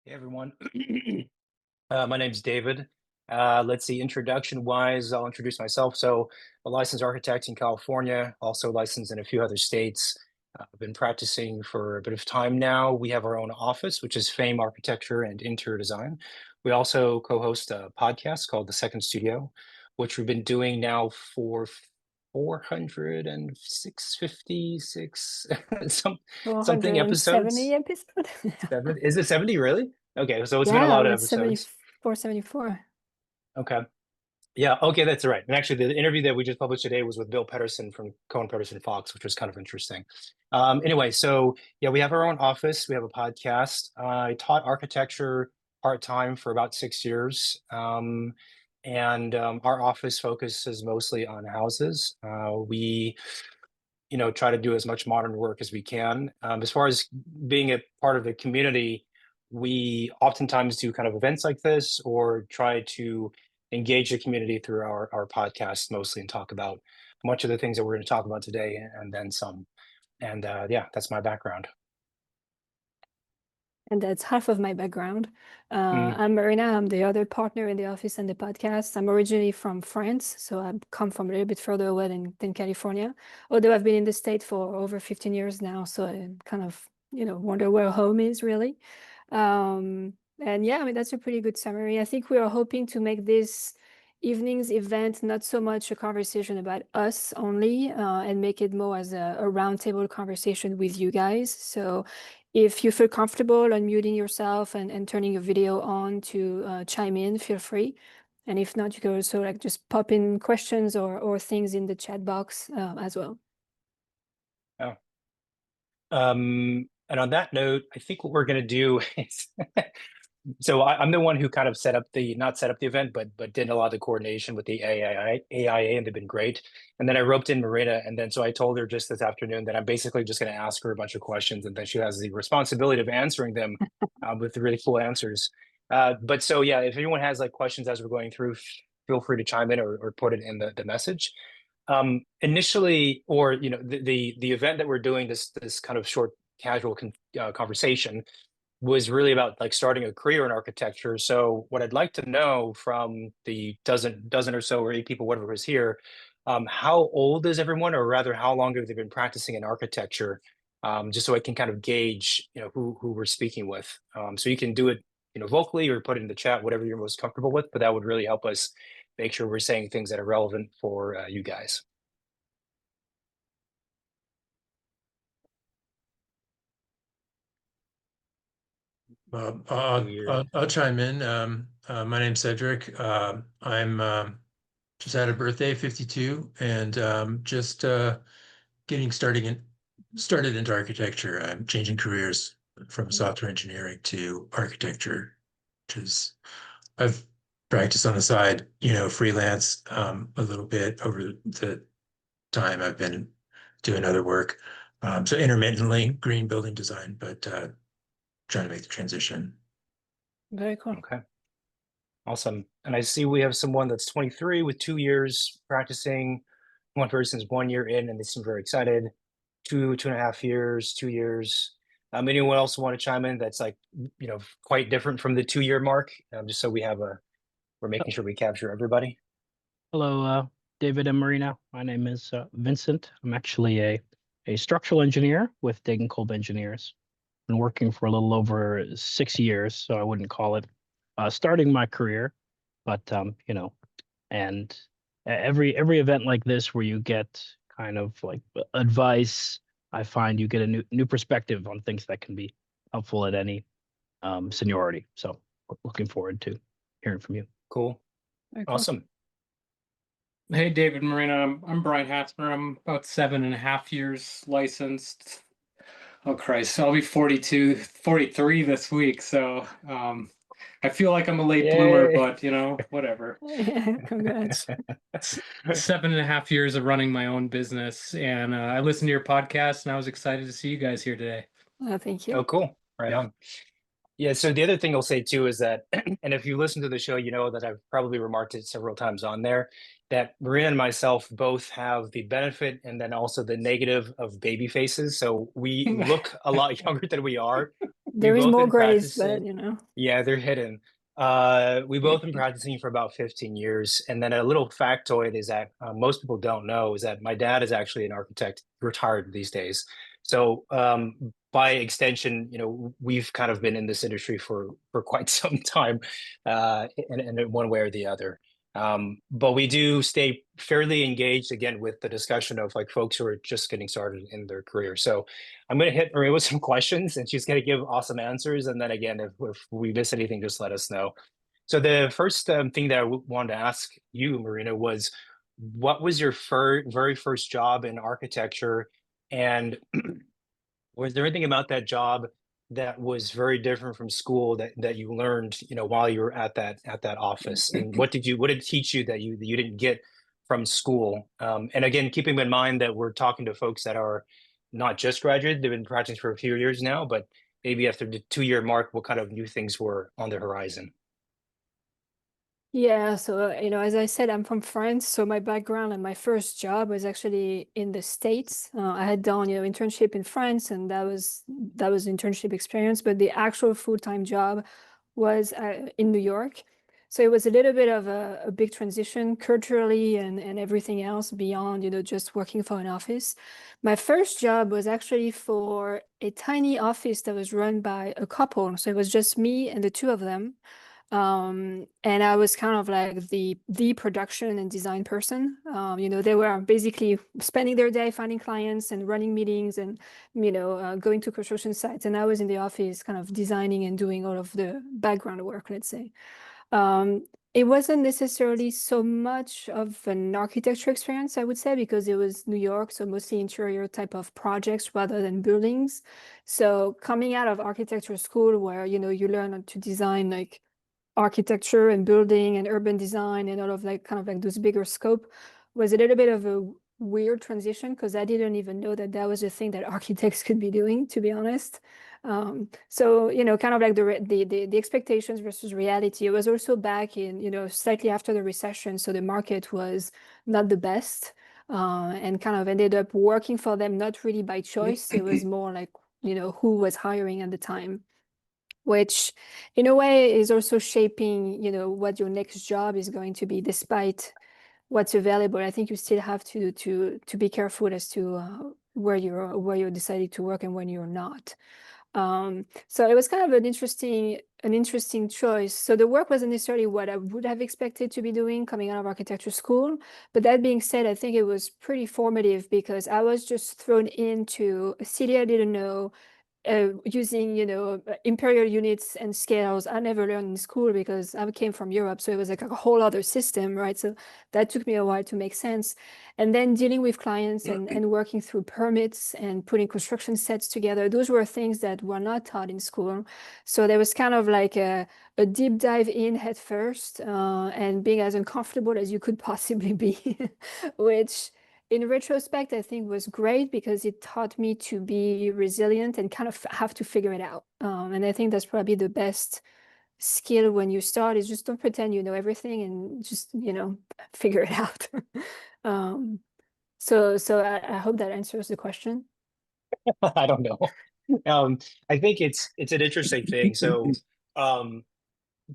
Hey everyone. My name's David. Let's see, introduction wise, I'll introduce myself. So, a licensed architect in California, also licensed in a few other states. I've been practicing for a bit of time now. We have our own office, which is Fame Architecture and Interior Design. We also co-host a podcast called The Second Studio, which we've been doing now for 456 something episodes. 470 episode. Seven? Is it 70 really? Okay, so it's been a Yeah, lot of it's episodes. 74, 74. Okay. Yeah, okay, that's right. And actually, the interview that we just published today was with Bill Pedersen from Cohen Pedersen Fox, which was kind of interesting. Anyway, so yeah, we have our own office. We have a podcast. I taught architecture part-time for about 6 years. And our office focuses mostly on houses. We try to do as much modern work as we can. As far as being a part of the community, we oftentimes do kind of events like this or try to engage the community through our podcast mostly and talk about much of the things that we're going to talk about today and then some. And yeah, that's my background. And that's half of my background. Mm, I'm Marina. I'm the other partner in the office and the podcast. I'm originally from France, so I've come from a little bit further away than California. Although I've been in the state for over 15 years now, so I kind of, wonder where home is really. And yeah, I mean, that's a pretty good summary. I think we are hoping to make this evening's event not so much a conversation about us only, and make it more as a roundtable conversation with you guys. So if you feel comfortable unmuting yourself and turning your video on to chime in, feel free. And if not, you can also like just pop in questions or things in the chat box as well. oh. And on that note, I think what we're going to do is so I'm the one who kind of not set up the event, but did a lot of the coordination with the AIA, and they've been great. And then I roped in Marina, and then so I told her just this afternoon that I'm basically just going to ask her a bunch of questions, and then she has the responsibility of answering them with really cool answers. But so yeah, if anyone has like questions as we're going through, feel free to chime in or put it in the message. Initially, or the event that we're doing, this kind of short casual conversation was really about like starting a career in architecture. So what I'd like to know from the dozen or so or eight people, whatever was here, how old is everyone, or rather, how long have they been practicing in architecture? Just so I can kind of gauge, who we're speaking with. So you can do it, vocally or put it in the chat, whatever you're most comfortable with. But that would really help us make sure we're saying things that are relevant for you guys. I'll chime in. My name's Cedric. I'm just had a birthday, 52, and just getting started into architecture. I'm changing careers from software engineering to architecture, which is I've practiced on the side, freelance a little bit over the time I've been doing other work. So intermittently green building design, but trying to make the transition. Very cool. Okay. Awesome. And I see we have someone that's 23 with 2 years practicing. One person's 1 year in and they seem very excited. 2.5 years, 2 years. Anyone else want to chime in that's like, quite different from the 2 year mark? Just so we're making sure we capture everybody. Hello, David and Marina. My name is Vincent. I'm actually a structural engineer with Dagan Kolb Engineers. Been working for a little over 6 years, so I wouldn't call it starting my career, but and every event like this where you get kind of like advice, I find you get a new perspective on things that can be helpful at any seniority. So looking forward to hearing from you. Cool. Very cool. Awesome. Hey, David, Marina. I'm Brian Hatzmer. I'm about 7.5 years licensed. Oh, Christ. I'll be 42, 43 this week. So I feel like I'm a late bloomer, Yay. but whatever. Congrats. 7.5 years of running my own business. And I listened to your podcast and I was excited to see you guys here today. Thank you. Oh, cool. Right Yeah. on. Yeah, so the other thing I'll say too is that, and if you listen to the show, you know that I've probably remarked it several times on there, that Marina and myself both have the benefit and then also the negative of baby faces. So we look a lot younger than we are, There is both more been grace, but practicing. you know. Yeah, they're hidden. We both been practicing for about 15 years. And then a little factoid is that most people don't know is that my dad is actually an architect, retired these days. So by extension, you know, we've kind of been in this industry for quite some time, in one way or the other. But we do stay fairly engaged again with the discussion of like folks who are just getting started in their career. So I'm going to hit Maria with some questions and she's going to give awesome answers. And then again, if we miss anything, just let us know. So the first thing that I wanted to ask you, Marina, was what was your very first job in architecture? And was there anything about that job that was very different from school that you learned, you know, while you were at that office? And what did it teach you that you didn't get from school? And again, keeping in mind that we're talking to folks that are not just graduated, they've been practicing for a few years now, but maybe after the 2-year mark, what kind of new things were on the horizon? Yeah, so you know, as I said, I'm from France, so my background and my first job was actually in the States. I had done, you know, internship in France, and that was internship experience, but the actual full-time job was in New York. So it was a little bit of a big transition culturally and everything else beyond, you know, just working for an office. My first job was actually for a tiny office that was run by a couple. So it was just me and the two of them. And I was kind of like the production and design person. You know, they were basically spending their day finding clients and running meetings and, you know, going to construction sites. And I was in the office kind of designing and doing all of the background work, let's say. It wasn't necessarily so much of an architecture experience, I would say, because it was New York, so mostly interior type of projects rather than buildings. So coming out of architecture school where, you know, you learn to design like architecture and building and urban design and all of like kind of like those bigger scope was a little bit of a weird transition because I didn't even know that that was a thing that architects could be doing, to be honest. So you know, kind of like the expectations versus reality. It was also back in, you know, slightly after the recession, so the market was not the best, and kind of ended up working for them not really by choice. It was more like, you know, who was hiring at the time, which in a way is also shaping, you know, what your next job is going to be, despite what's available. I think you still have to be careful as to where you're deciding to work and when you're not. So it was kind of an interesting choice. So the work wasn't necessarily what I would have expected to be doing coming out of architecture school. But that being said, I think it was pretty formative because I was just thrown into a city I didn't know, using, you know, imperial units and scales I never learned in school because I came from Europe. So it was like a whole other system, right? So that took me a while to make sense. And then dealing with clients and working through permits and putting construction sets together, those were things that were not taught in school. So there was kind of like a deep dive in head first, and being as uncomfortable as you could possibly be, which in retrospect, I think was great because it taught me to be resilient and kind of have to figure it out. And I think that's probably the best skill when you start is just don't pretend you know everything and just, you know, figure it out. um, so I hope that answers the question. I don't know. I think it's an interesting thing. So um,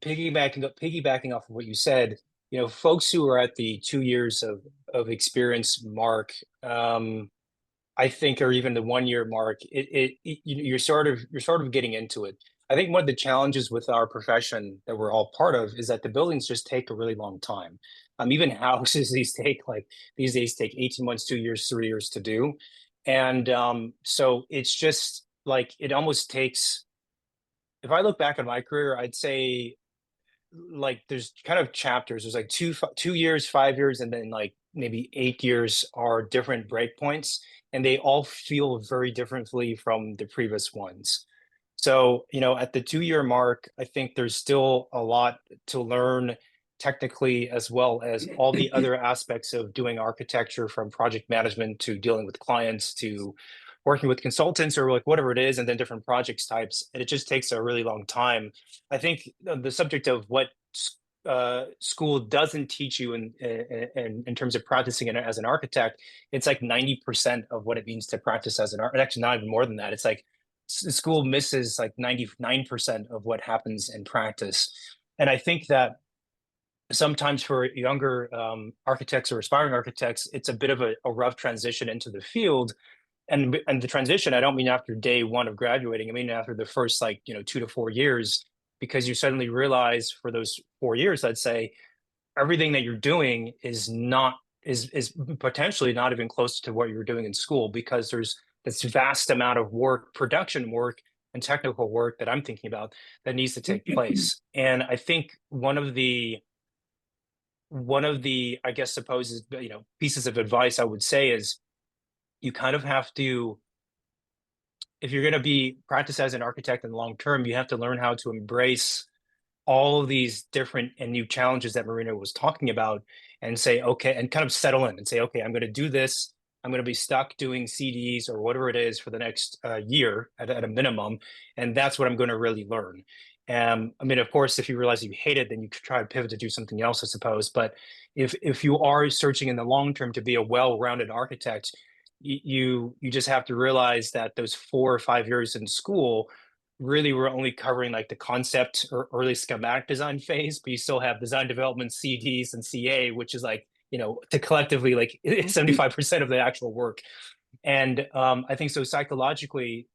piggybacking off of what you said, you know, folks who are at the 2 years of experience mark, I think, or even the 1 year mark, you're sort of getting into it. I think one of the challenges with our profession that we're all part of is that the buildings just take a really long time. Even houses these days take 18 months, 2 years, 3 years to do, and so it's just like it almost takes. If I look back on my career, I'd say like there's kind of chapters. There's like 2 years, 5 years, and then like maybe 8 years are different breakpoints, and they all feel very differently from the previous ones. So, you know, at the 2 year mark, I think there's still a lot to learn technically, as well as all the other aspects of doing architecture, from project management to dealing with clients to working with consultants or like whatever it is, and then different projects types. And it just takes a really long time. I think the subject of what school doesn't teach you in terms of practicing as an architect, it's like 90% of what it means to practice as an architect. Actually, not even more than that. It's like school misses like 99% of what happens in practice. And I think that sometimes for younger architects or aspiring architects, it's a bit of a rough transition into the field. And the transition, I don't mean after day one of graduating. I mean after the first 2 to 4 years, because you suddenly realize for those 4 years, let's say, everything that you're doing is potentially not even close to what you were doing in school, because there's this vast amount of work, production work and technical work that I'm thinking about that needs to take place. And I think one of the I guess supposes pieces of advice I would say is you kind of have to, if you're going to be practice as an architect in the long term, you have to learn how to embrace all of these different and new challenges that Marina was talking about, and say, okay, and kind of settle in and say, okay, I'm going to do this. I'm going to be stuck doing CDs or whatever it is for the next year at a minimum. And that's what I'm going to really learn. I mean, of course, if you realize you hate it, then you could try to pivot to do something else, I suppose. But if you are searching in the long term to be a well-rounded architect, you just have to realize that those 4 or 5 years in school really we're only covering like the concept or early schematic design phase, but you still have design development, CDs, and CA, which is like, to collectively like 75% of the actual work. And I think so psychologically,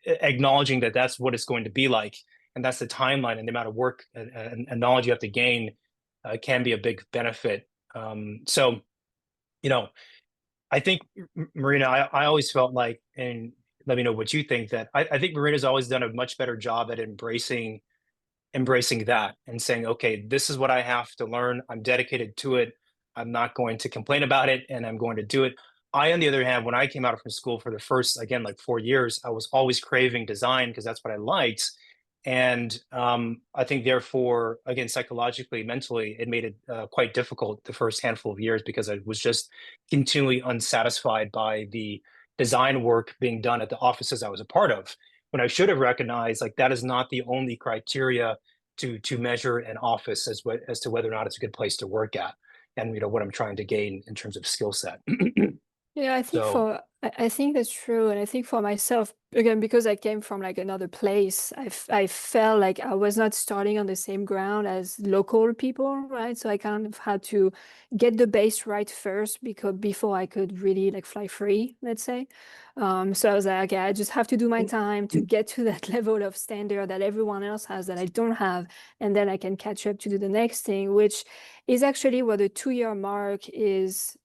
acknowledging that that's what it's going to be like, and that's the timeline and the amount of work and knowledge you have to gain can be a big benefit. So, I think, Marina, I always felt like, and let me know what you think, that I think Marina's always done a much better job at embracing that and saying, okay, this is what I have to learn. I'm dedicated to it. I'm not going to complain about it, and I'm going to do it. I, on the other hand, when I came out from school for the first, again, like 4 years, I was always craving design because that's what I liked. And I think, therefore, again, psychologically, mentally, it made it quite difficult the first handful of years because I was just continually unsatisfied by the design work being done at the offices I was a part of. When I should have recognized, like, that is not the only criteria to measure an office as to whether or not it's a good place to work at, and what I'm trying to gain in terms of skill set. Yeah, I think So I think that's true. And I think for myself, again, because I came from like another place, I felt like I was not starting on the same ground as local people, right? So I kind of had to get the base right first before I could really like fly free, let's say. So I was like, okay, I just have to do my time to get to that level of standard that everyone else has that I don't have. And then I can catch up to do the next thing, which is actually where the 2-year mark is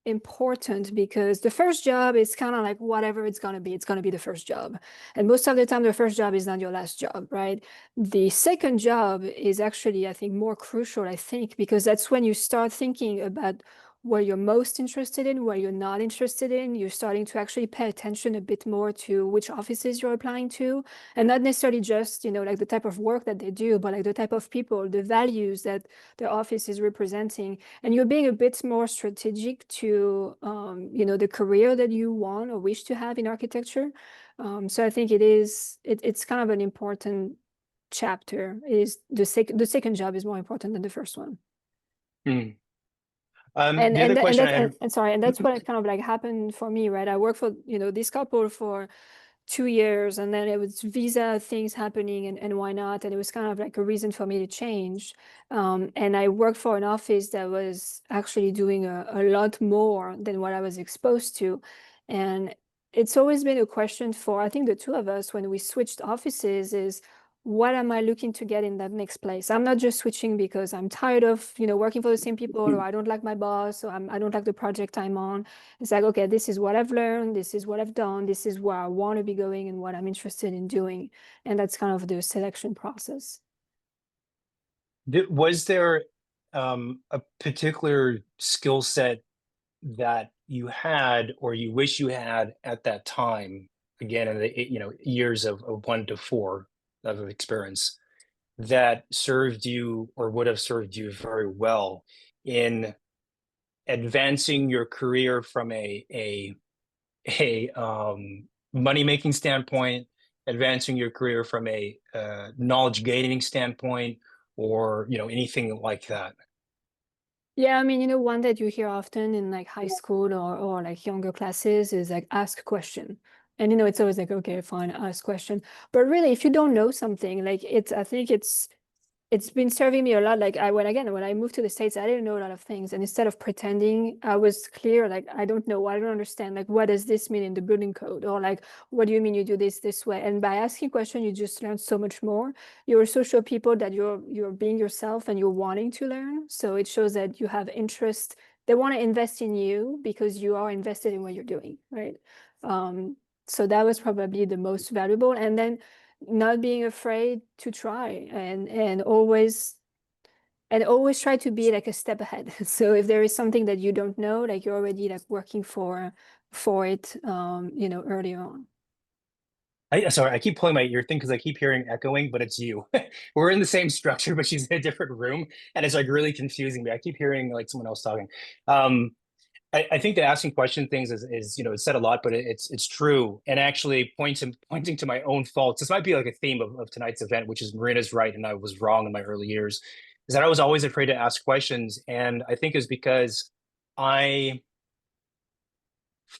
important, because the first job is kind of like whatever it's going to be the first job, and most of the time the first job is not your last job, right? The second job is actually, I think, more crucial, I think, because that's when you start thinking about where you're most interested in, where you're not interested in. You're starting to actually pay attention a bit more to which offices you're applying to, and not necessarily just like the type of work that they do, but like the type of people, the values that the office is representing. And you're being a bit more strategic to the career that you want or wish to have in architecture. So I think it's kind of an important chapter. Is the second job is more important than the first one. mm. And The other question I had. sorry, and that's what kind of like happened for me, right? I worked for this couple for 2 years, and then it was visa things happening, and why not? And it was kind of like a reason for me to change. And I worked for an office that was actually doing a lot more than what I was exposed to. And it's always been a question for, I think, the two of us when we switched offices is, what am I looking to get in that next place? I'm not just switching because I'm tired of, working for the same people, or I don't like my boss, or I don't like the project I'm on. It's like, okay, this is what I've learned, this is what I've done, this is where I want to be going and what I'm interested in doing. And that's kind of the selection process. Was there a particular skill set that you had or you wish you had at that time, again, in the years of 1 to 4 of experience, that served you or would have served you very well in advancing your career from a money-making standpoint, advancing your career from a knowledge gaining standpoint, or anything like that? Yeah, I mean, one that you hear often in like high school or like younger classes is like, ask question, And it's always like, okay, fine, ask question. But really, if you don't know something, like I think it's been serving me a lot. Like when I moved to the States, I didn't know a lot of things. And instead of pretending, I was clear, like, I don't know, I don't understand. Like, what does this mean in the building code? Or like, what do you mean you do this way? And by asking questions, you just learn so much more. You also show people that you're being yourself and you're wanting to learn. So it shows that you have interest. They want to invest in you because you are invested in what you're doing, right? So that was probably the most valuable. And then not being afraid to try and always try to be like a step ahead. So if there is something that you don't know, like you're already like working for it, earlier on. Sorry, I keep pulling my ear thing because I keep hearing echoing, but it's you. We're in the same structure, but she's in a different room, and it's like really confusing me. I keep hearing like someone else talking. I think that asking question things is it's said a lot, but it's true. And actually pointing to my own faults. This might be like a theme of tonight's event, which is Marina's right and I was wrong in my early years, is that I was always afraid to ask questions. And I think it's because I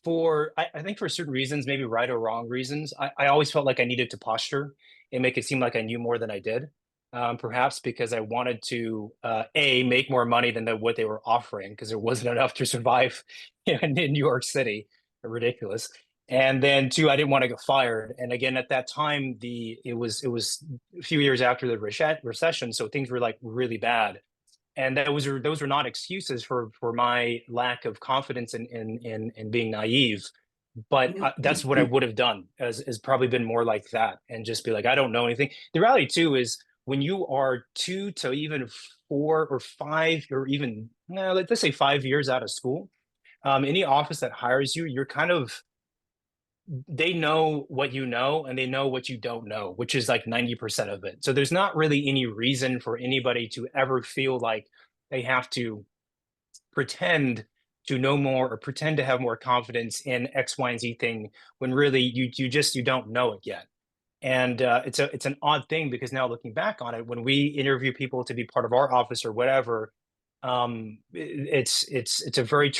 I think for certain reasons, maybe right or wrong reasons, I always felt like I needed to posture and make it seem like I knew more than I did. Perhaps because I wanted to make more money than what they were offering because there wasn't enough to survive in New York City. Ridiculous. And then two, I didn't want to get fired. And again, at that time, it was a few years after the recession, so things were like really bad. And those were not excuses for my lack of confidence in being naive, but that's what I would have done. Has probably been more like that, and just be like, I don't know anything. The reality too is when you are 2 to even 4 or 5 or even let's say 5 years out of school, any office that hires you, you're kind of they know what you know and they know what you don't know, which is like 90% of it. So there's not really any reason for anybody to ever feel like they have to pretend to know more or pretend to have more confidence in X, Y, and Z thing when really you don't know it yet. And it's an odd thing because now looking back on it, when we interview people to be part of our office or whatever, it's a very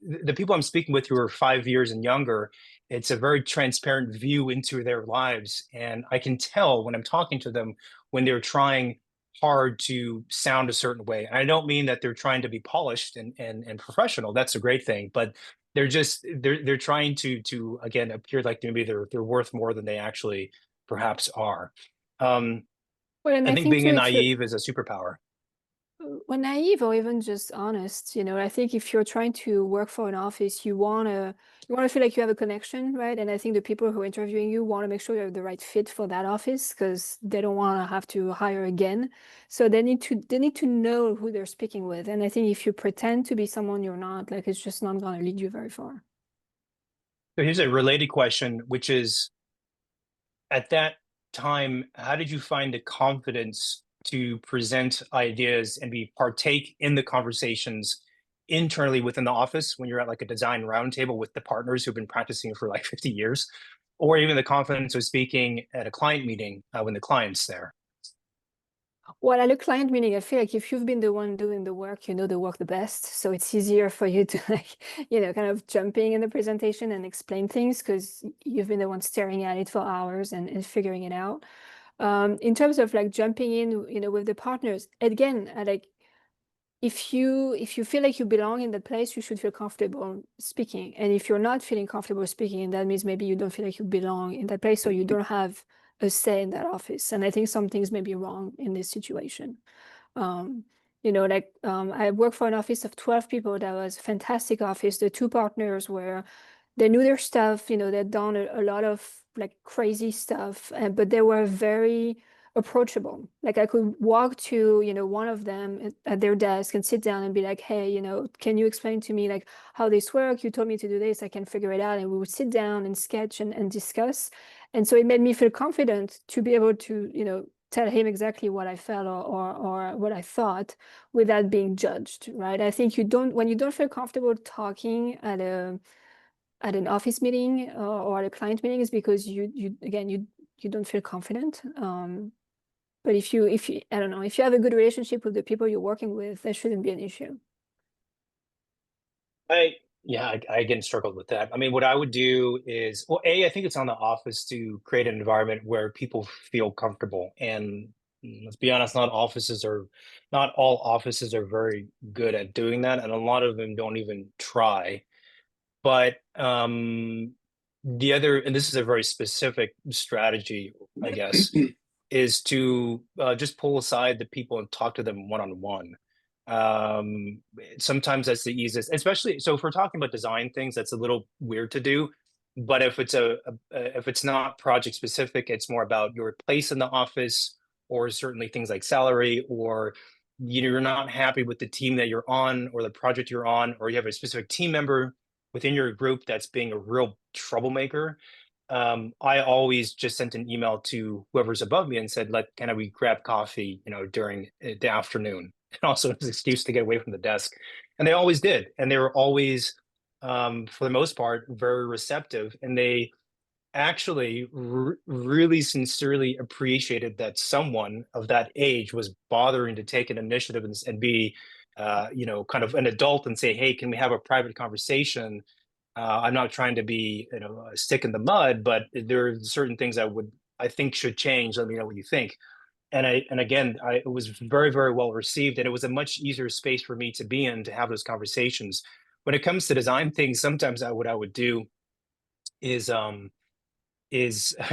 the people I'm speaking with who are 5 years and younger, it's a very transparent view into their lives, and I can tell when I'm talking to them when they're trying hard to sound a certain way. And I don't mean that they're trying to be polished and professional. That's a great thing, but they're trying to again appear like maybe they're worth more than they actually perhaps are. Well, and I I think think being too, naive is a superpower. when naive or even just honest, I think if you're trying to work for an office, you wanna feel like you have a connection, right? And I think the people who are interviewing you want to make sure you have the right fit for that office because they don't want to have to hire again. So they need to know who they're speaking with. And I think if you pretend to be someone you're not, like it's just not gonna lead you very far. So here's a related question, which is at that time, how did you find the confidence to present ideas and partake in the conversations internally within the office when you're at like a design roundtable with the partners who've been practicing for like 50 years, or even the confidence of speaking at a client meeting when the client's there? Well, at a client meeting, I feel like if you've been the one doing the work, you know the work the best. So it's easier for you to like, kind of jumping in the presentation and explain things because you've been the one staring at it for hours and figuring it out. In terms of like jumping in, with the partners, again, like if you feel like you belong in that place, you should feel comfortable speaking. And if you're not feeling comfortable speaking, that means maybe you don't feel like you belong in that place or you don't have a say in that office. And I think some things may be wrong in this situation. I worked for an office of 12 people. That was a fantastic office. The two partners they knew their stuff, they'd done a lot of like crazy stuff, but they were very approachable. Like I could walk to, one of them at their desk and sit down and be like, hey, can you explain to me like how this works? You told me to do this, I can figure it out. And we would sit down and sketch and discuss. And so it made me feel confident to be able to, tell him exactly what I felt or what I thought without being judged, right? I think when you don't feel comfortable talking at an office meeting or at a client meeting is because you don't feel confident. But if you I don't know, if you have a good relationship with the people you're working with, that shouldn't be an issue. Yeah, I again struggled with that. I mean, what I would do is, well, I think it's on the office to create an environment where people feel comfortable. And let's be honest, not all offices are very good at doing that, and a lot of them don't even try. But the other, and this is a very specific strategy, I guess, is to just pull aside the people and talk to them one on one. Um, Sometimes that's the easiest, especially so if we're talking about design things, that's a little weird to do. But if it's if it's not project specific, it's more about your place in the office, or certainly things like salary, or you're not happy with the team that you're on or the project you're on, or you have a specific team member within your group that's being a real troublemaker. I always just sent an email to whoever's above me and said, can we grab coffee, during the afternoon? And also as an excuse to get away from the desk. And they always did. And they were always, for the most part, very receptive. And they actually really sincerely appreciated that someone of that age was bothering to take an initiative and be, kind of an adult and say, hey, can we have a private conversation? I'm not trying to be, a stick in the mud, but there are certain things I think should change. Let me know what you think. And again, it was very, very well received, and it was a much easier space for me to be in to have those conversations. When it comes to design things, sometimes what I would do is I'd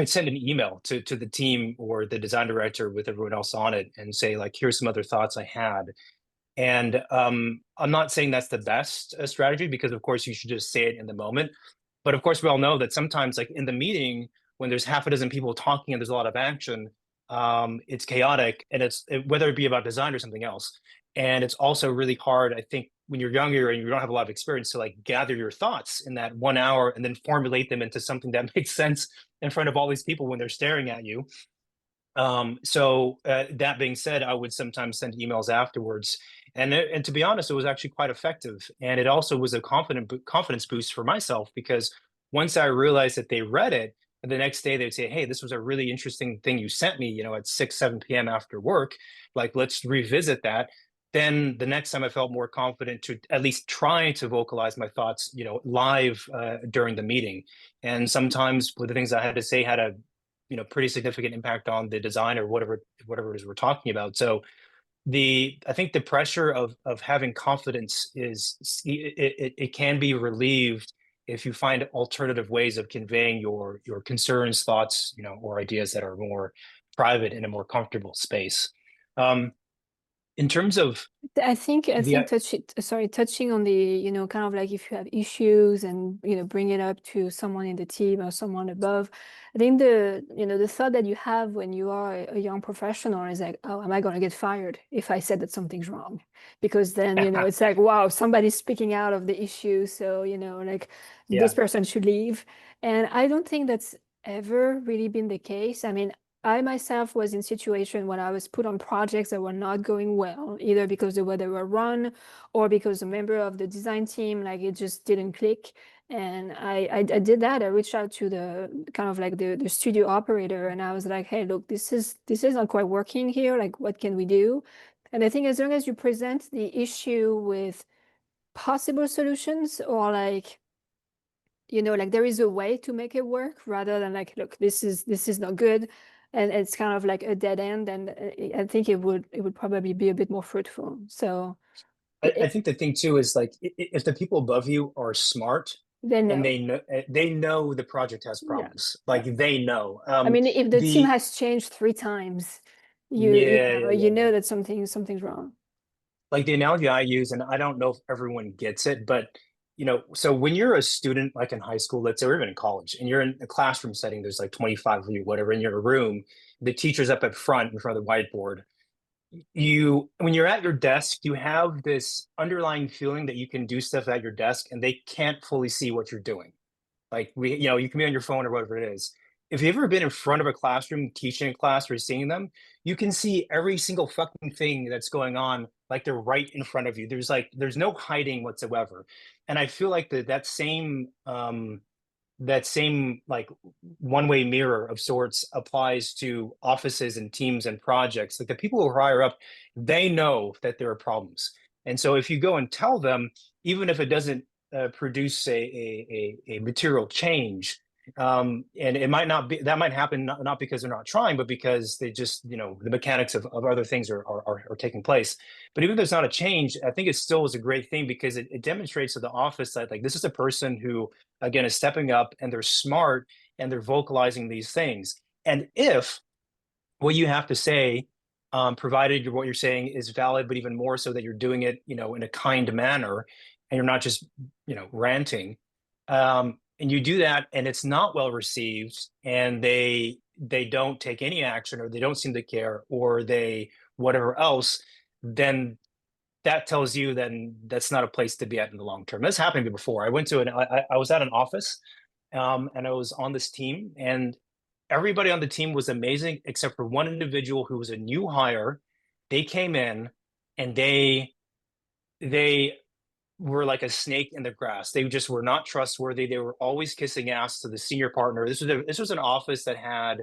send an email to the team or the design director with everyone else on it and say, like, here's some other thoughts I had. And I'm not saying that's the best strategy, because of course you should just say it in the moment. But of course, we all know that sometimes, like in the meeting, when there's half a dozen people talking and there's a lot of action, it's chaotic, and whether it be about design or something else. And it's also really hard, I think, when you're younger and you don't have a lot of experience, to like gather your thoughts in that 1 hour and then formulate them into something that makes sense in front of all these people when they're staring at you. That being said, I would sometimes send emails afterwards, and to be honest, it was actually quite effective, and it also was a confidence boost for myself, because once I realized that they read it, and the next day they'd say, "Hey, this was a really interesting thing you sent me, at 6, 7 p.m. after work. Like, let's revisit that." Then the next time I felt more confident to at least try to vocalize my thoughts, live during the meeting. And sometimes with the things I had to say had a pretty significant impact on the design or whatever it is we're talking about. So I think the pressure of having confidence it can be relieved if you find alternative ways of conveying your concerns, thoughts, or ideas that are more private in a more comfortable space. In terms of I think the touching on the, kind of like if you have issues and, bring it up to someone in the team or someone above. I think the thought that you have when you are a young professional is like, oh, am I going to get fired if I said that something's wrong? Because then, it's like, wow, somebody's speaking out of the issue. So, like Yeah. this person should leave. And I don't think that's ever really been the case. I mean, I myself was in situation when I was put on projects that were not going well, either because the way they were run or because a member of the design team, like it just didn't click. And I did that. I reached out to the kind of like the studio operator, and I was like, hey, look, this is not quite working here. Like, what can we do? And I think as long as you present the issue with possible solutions, or like, like there is a way to make it work, rather than like, look, this is not good, and it's kind of like a dead end, and I think it would probably be a bit more fruitful. So I think the thing too is, like, if the people above you are smart then and no. they know the project has Yeah. problems, like they know. I mean, if the team has changed 3 times, Yeah. you know that something's wrong. Like the analogy I use, and I don't know if everyone gets it, but so when you're a student, like in high school, let's say, or even in college, and you're in a classroom setting, there's like 25 of you, whatever, in your room, the teacher's up at front in front of the whiteboard. When you're at your desk, you have this underlying feeling that you can do stuff at your desk, and they can't fully see what you're doing. Like, you can be on your phone or whatever it is. If you've ever been in front of a classroom teaching a class or seeing them, you can see every single fucking thing that's going on, like they're right in front of you. There's no hiding whatsoever. And I feel like that same like one-way mirror of sorts applies to offices and teams and projects. Like the people who are higher up, they know that there are problems. And so if you go and tell them, even if it doesn't produce a material change. And it might not be, that might happen not because they're not trying, but because they just, you know, the mechanics of other things are taking place. But even if there's not a change, I think it still is a great thing because it demonstrates to the office that like this is a person who, again, is stepping up and they're smart and they're vocalizing these things. And if what you have to say, provided what you're saying is valid, but even more so that you're doing it, you know, in a kind manner, and you're not just, you know, ranting. And you do that, and it's not well received, and they don't take any action, or they don't seem to care, or they whatever else, then that tells you then that's not a place to be at in the long term. That's happened to me before. I was at an office, and I was on this team, and everybody on the team was amazing except for one individual who was a new hire. They came in and they were like a snake in the grass. They just were not trustworthy. They were always kissing ass to the senior partner. This was an office that had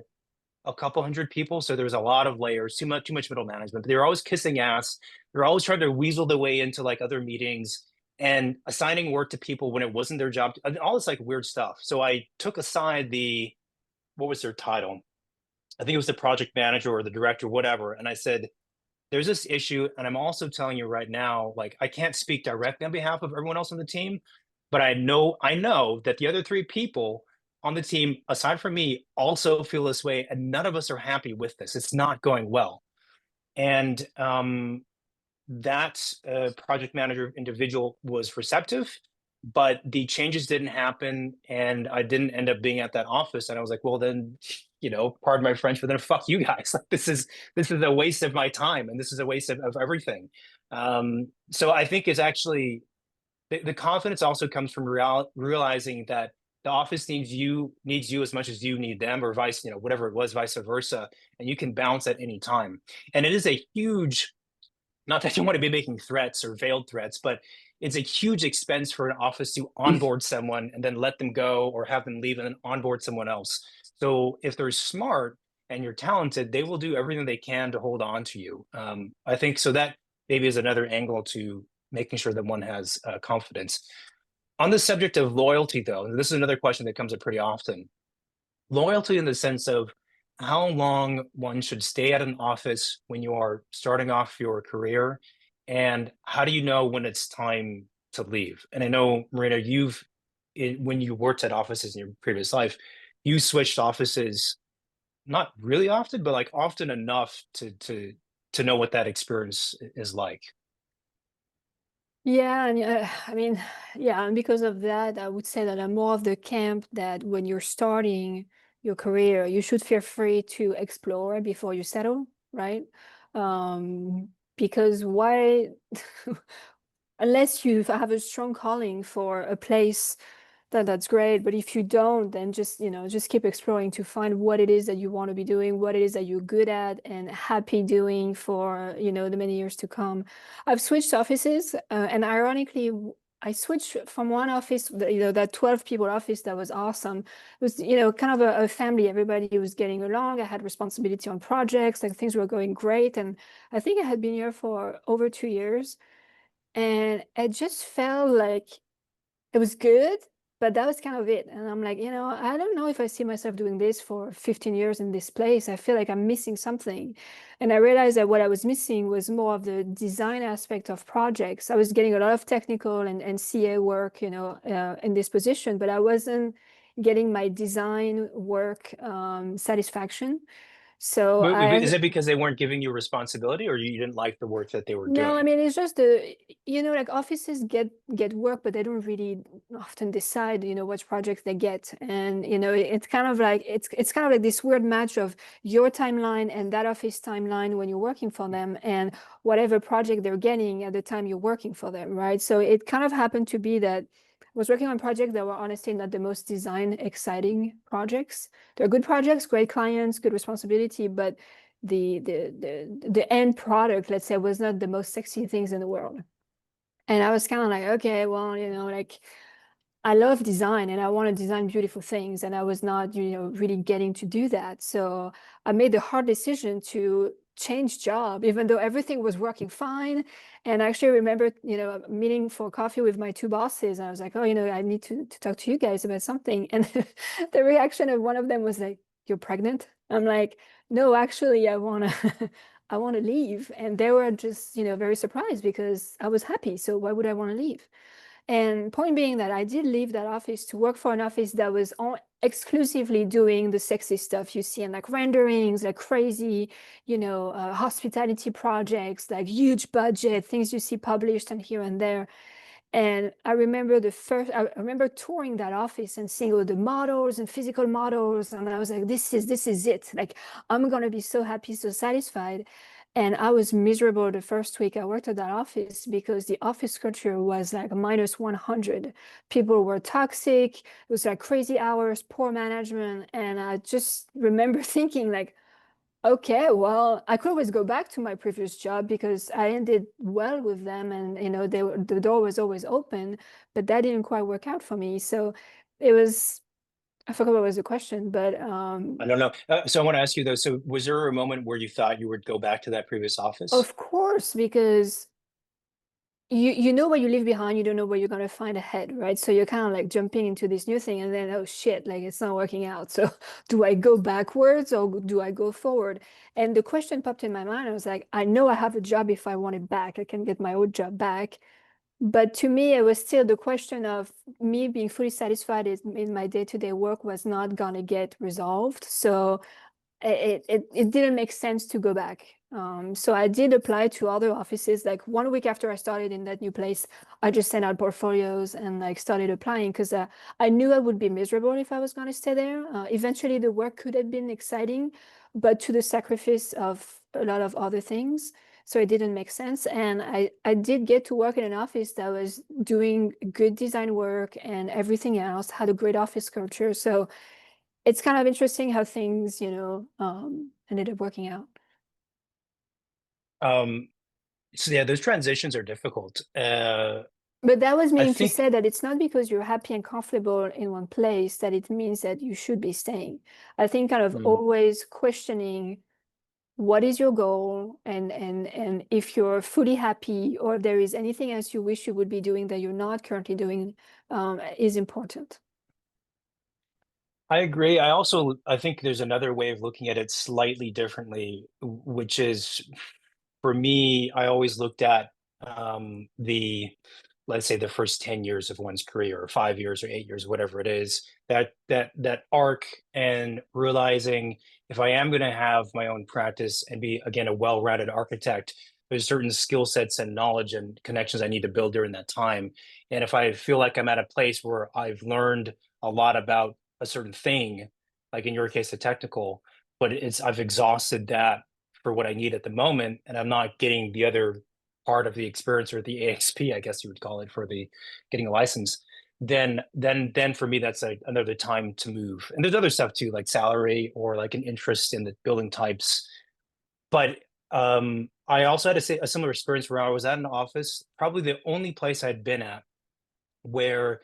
a couple hundred people, so there was a lot of layers, too much middle management. But they were always kissing ass. They were always trying to weasel their way into like other meetings and assigning work to people when it wasn't their job. All this like weird stuff. So I took aside what was their title? I think it was the project manager or the director, whatever. And I said, there's this issue. And I'm also telling you right now, like, I can't speak directly on behalf of everyone else on the team, but I know that the other three people on the team, aside from me, also feel this way. And none of us are happy with this. It's not going well. And that project manager individual was receptive, but the changes didn't happen, and I didn't end up being at that office. And I was like, well, then, you know, pardon my French, but then fuck you guys. Like this is a waste of my time, and this is a waste of everything. So I think it's actually the confidence also comes from realizing that the office needs you as much as you need them, or vice, you know, whatever it was, vice versa, and you can bounce at any time. And it is a huge, not that you want to be making threats or veiled threats, but it's a huge expense for an office to onboard someone and then let them go or have them leave and then onboard someone else. So if they're smart and you're talented, they will do everything they can to hold on to you. I think so that maybe is another angle to making sure that one has confidence. On the subject of loyalty, though, this is another question that comes up pretty often. Loyalty in the sense of how long one should stay at an office when you are starting off your career, and how do you know when it's time to leave? And I know, Marina, when you worked at offices in your previous life, you switched offices not really often, but like often enough to know what that experience is like. Yeah, and I mean, yeah, and because of that, I would say that I'm more of the camp that when you're starting your career, you should feel free to explore before you settle, right? Because why, unless you have a strong calling for a place, that's great. But if you don't, then just, you know, just keep exploring to find what it is that you want to be doing, what it is that you're good at and happy doing for, you know, the many years to come. I've switched offices, and ironically, I switched from one office, you know, that 12 people office that was awesome. It was, you know, kind of a family. Everybody was getting along. I had responsibility on projects, like things were going great. And I think I had been here for over 2 years. And it just felt like it was good, but that was kind of it. And I'm like, you know, I don't know if I see myself doing this for 15 years in this place. I feel like I'm missing something. And I realized that what I was missing was more of the design aspect of projects. I was getting a lot of technical and CA work, you know, in this position, but I wasn't getting my design work satisfaction. So Is it because they weren't giving you responsibility, or you didn't like the work that they were doing? No, I mean, it's just you know, like offices get work, but they don't really often decide, you know, which projects they get. And, you know, it's kind of like it's kind of like this weird match of your timeline and that office timeline when you're working for them, and whatever project they're getting at the time you're working for them, right? So it kind of happened to be that I was working on projects that were honestly not the most design exciting projects. They're good projects, great clients, good responsibility, but the end product, let's say, was not the most sexy things in the world. And I was kind of like, okay, well, you know, like I love design and I want to design beautiful things, and I was not, you know, really getting to do that. So I made the hard decision to change job, even though everything was working fine. And I actually remember, meeting for coffee with my two bosses. And I was like, oh, I need to talk to you guys about something. And the reaction of one of them was like, you're pregnant? I'm like, no, actually, I want to I want to leave. And they were just, very surprised because I was happy. So why would I want to leave? And point being that I did leave that office to work for an office that was exclusively doing the sexy stuff you see in like renderings, like crazy, hospitality projects, like huge budget, things you see published and here and there. And I remember I remember touring that office and seeing all the models and physical models. And I was like, this is it. Like, I'm going to be so happy, so satisfied. And I was miserable the first week I worked at that office because the office culture was like minus 100. People were toxic. It was like crazy hours, poor management. And I just remember thinking like, okay, well, I could always go back to my previous job because I ended well with them, and the door was always open, but that didn't quite work out for me. So it was, I forgot what was the question, but I don't know. So I want to ask you though, so was there a moment where you thought you would go back to that previous office? of course, because you know what you leave behind, you don't know what you're going to find ahead, right? So you're kind of like jumping into this new thing and then, oh shit, like it's not working out. So do I go backwards or do I go forward? And the question popped in my mind. I was like, I know I have a job if I want it back. I can get my old job back. But to me, it was still the question of me being fully satisfied in my day-to-day work was not going to get resolved. So it didn't make sense to go back. So I did apply to other offices. Like 1 week after I started in that new place, I just sent out portfolios and like started applying because I knew I would be miserable if I was going to stay there. Eventually, the work could have been exciting, but to the sacrifice of a lot of other things. So it didn't make sense. And I did get to work in an office that was doing good design work and everything else, had a great office culture. So it's kind of interesting how things, ended up working out. So yeah, those transitions are difficult. But that was I meaning to think say that it's not because you're happy and comfortable in one place that it means that you should be staying. I think kind of always questioning what is your goal and if you're fully happy or if there is anything else you wish you would be doing that you're not currently doing is important. I agree. I think there's another way of looking at it slightly differently, which is for me, I always looked at the, let's say, the first 10 years of one's career, or 5 years or 8 years, whatever it is, that arc, and realizing if I am going to have my own practice and be, again, a well-rounded architect, there's certain skill sets and knowledge and connections I need to build during that time. And if I feel like I'm at a place where I've learned a lot about a certain thing, like in your case, the technical, but I've exhausted that for what I need at the moment, and I'm not getting the other part of the experience, or the AXP, I guess you would call it, for the getting a license, then for me that's another time to move. And there's other stuff too, like salary or like an interest in the building types. But I also had a similar experience where I was at an office, probably the only place I'd been at where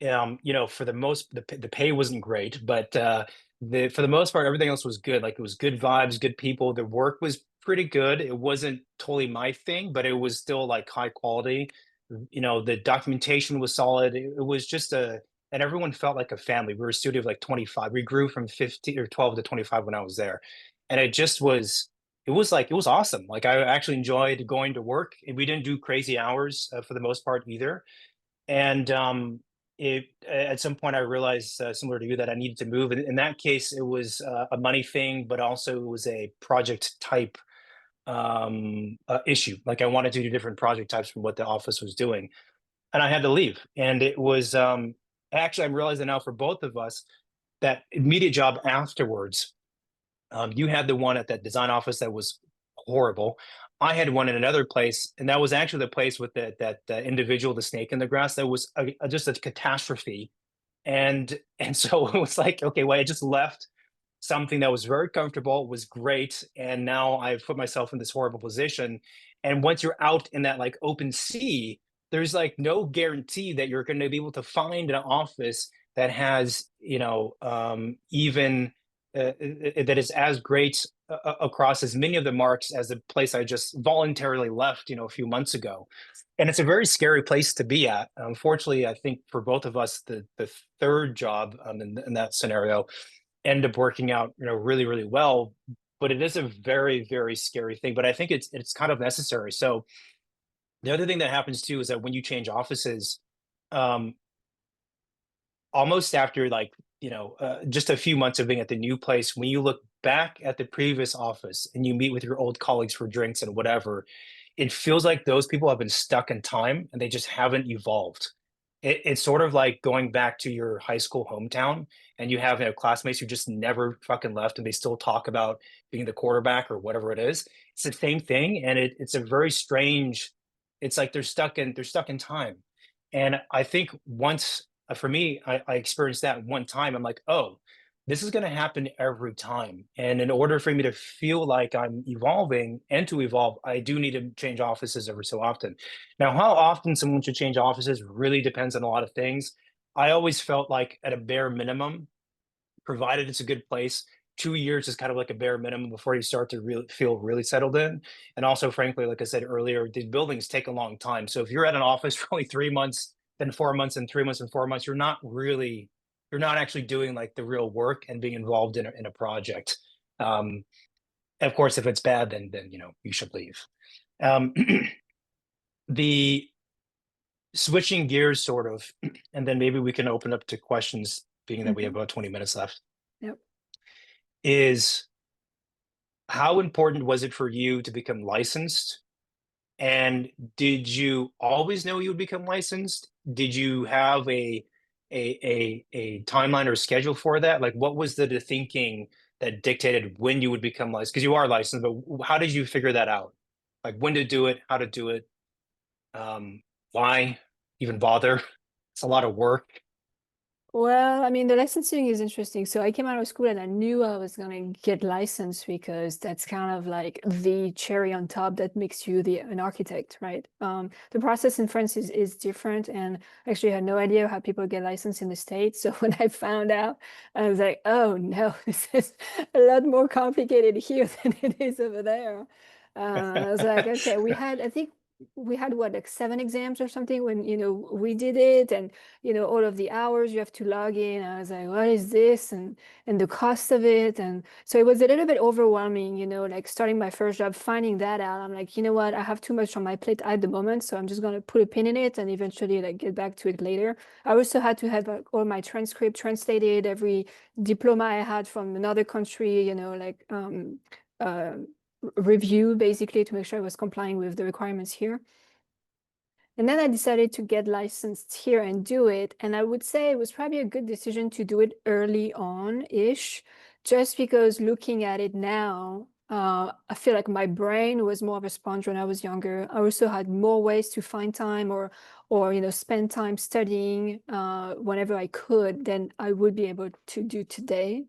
for the pay wasn't great, but for the most part, everything else was good. Like it was good vibes, good people. The work was pretty good. It wasn't totally my thing, but it was still like high quality. The documentation was solid. It was just and everyone felt like a family. We were a studio of like 25. We grew from 15 or 12 to 25 when I was there. And it was awesome. Like I actually enjoyed going to work. We didn't do crazy hours for the most part either. And at some point I realized, similar to you, that I needed to move. In that case, it was a money thing, but also it was a project type issue. Like I wanted to do different project types from what the office was doing, and I had to leave. And it was actually, I'm realizing now for both of us that immediate job afterwards, you had the one at that design office that was horrible. I had one in another place, and that was actually the place with that individual, the snake in the grass. That was just a catastrophe, and so it was like, okay, well, I just left something that was very comfortable, was great, and now I've put myself in this horrible position. And once you're out in that like open sea, there's like no guarantee that you're going to be able to find an office that has even that is as great across as many of the marks as the place I just voluntarily left, a few months ago. And it's a very scary place to be at. Unfortunately, I think for both of us, the third job in that scenario ended up working out, really, really well. But it is a very, very scary thing. But I think it's kind of necessary. So the other thing that happens too is that when you change offices, um, almost after just a few months of being at the new place, when you look back at the previous office and you meet with your old colleagues for drinks and whatever, it feels like those people have been stuck in time and they just haven't evolved. It's sort of like going back to your high school hometown and you have classmates who just never fucking left and they still talk about being the quarterback or whatever it is. It's the same thing, and it's a very strange. It's like they're stuck in time, and I think once for me, I experienced that one time. I'm like, oh, this is going to happen every time. And in order for me to feel like I'm evolving and to evolve, I do need to change offices every so often. Now, how often someone should change offices really depends on a lot of things. I always felt like at a bare minimum, provided it's a good place, 2 years is kind of like a bare minimum before you start to really feel really settled in. And also, frankly, like I said earlier, these buildings take a long time. So if you're at an office for only 3 months, then 4 months, and 3 months and 4 months, you're not actually doing like the real work and being involved in a project. Um, of course, if it's bad, then you should leave. Um, the switching gears, sort of, and then maybe we can open up to questions, being that we have about 20 minutes left. Yep. Is how important was it for you to become licensed? And did you always know you would become licensed? Did you have a timeline or schedule for that? Like, what was the thinking that dictated when you would become licensed? Because you are licensed, but how did you figure that out? Like when to do it, how to do it, why even bother? It's a lot of work. Well, I mean, the licensing is interesting. So I came out of school and I knew I was going to get licensed because that's kind of like the cherry on top that makes you an architect, right? The process in France is different, and actually I had no idea how people get licensed in the States. So when I found out, I was like, oh no, this is a lot more complicated here than it is over there. I was like, okay, I think we had what, like 7 exams or something when, we did it, and all of the hours you have to log in. I was like, what is this? And the cost of it. And so it was a little bit overwhelming, like starting my first job, finding that out. I'm like, you know what, I have too much on my plate at the moment, so I'm just going to put a pin in it and eventually like get back to it later. I also had to have all my transcript translated, every diploma I had from another country, review basically to make sure I was complying with the requirements here. And then I decided to get licensed here and do it. And I would say it was probably a good decision to do it early on-ish, just because looking at it now, I feel like my brain was more of a sponge when I was younger. I also had more ways to find time or spend time studying whenever I could than I would be able to do today.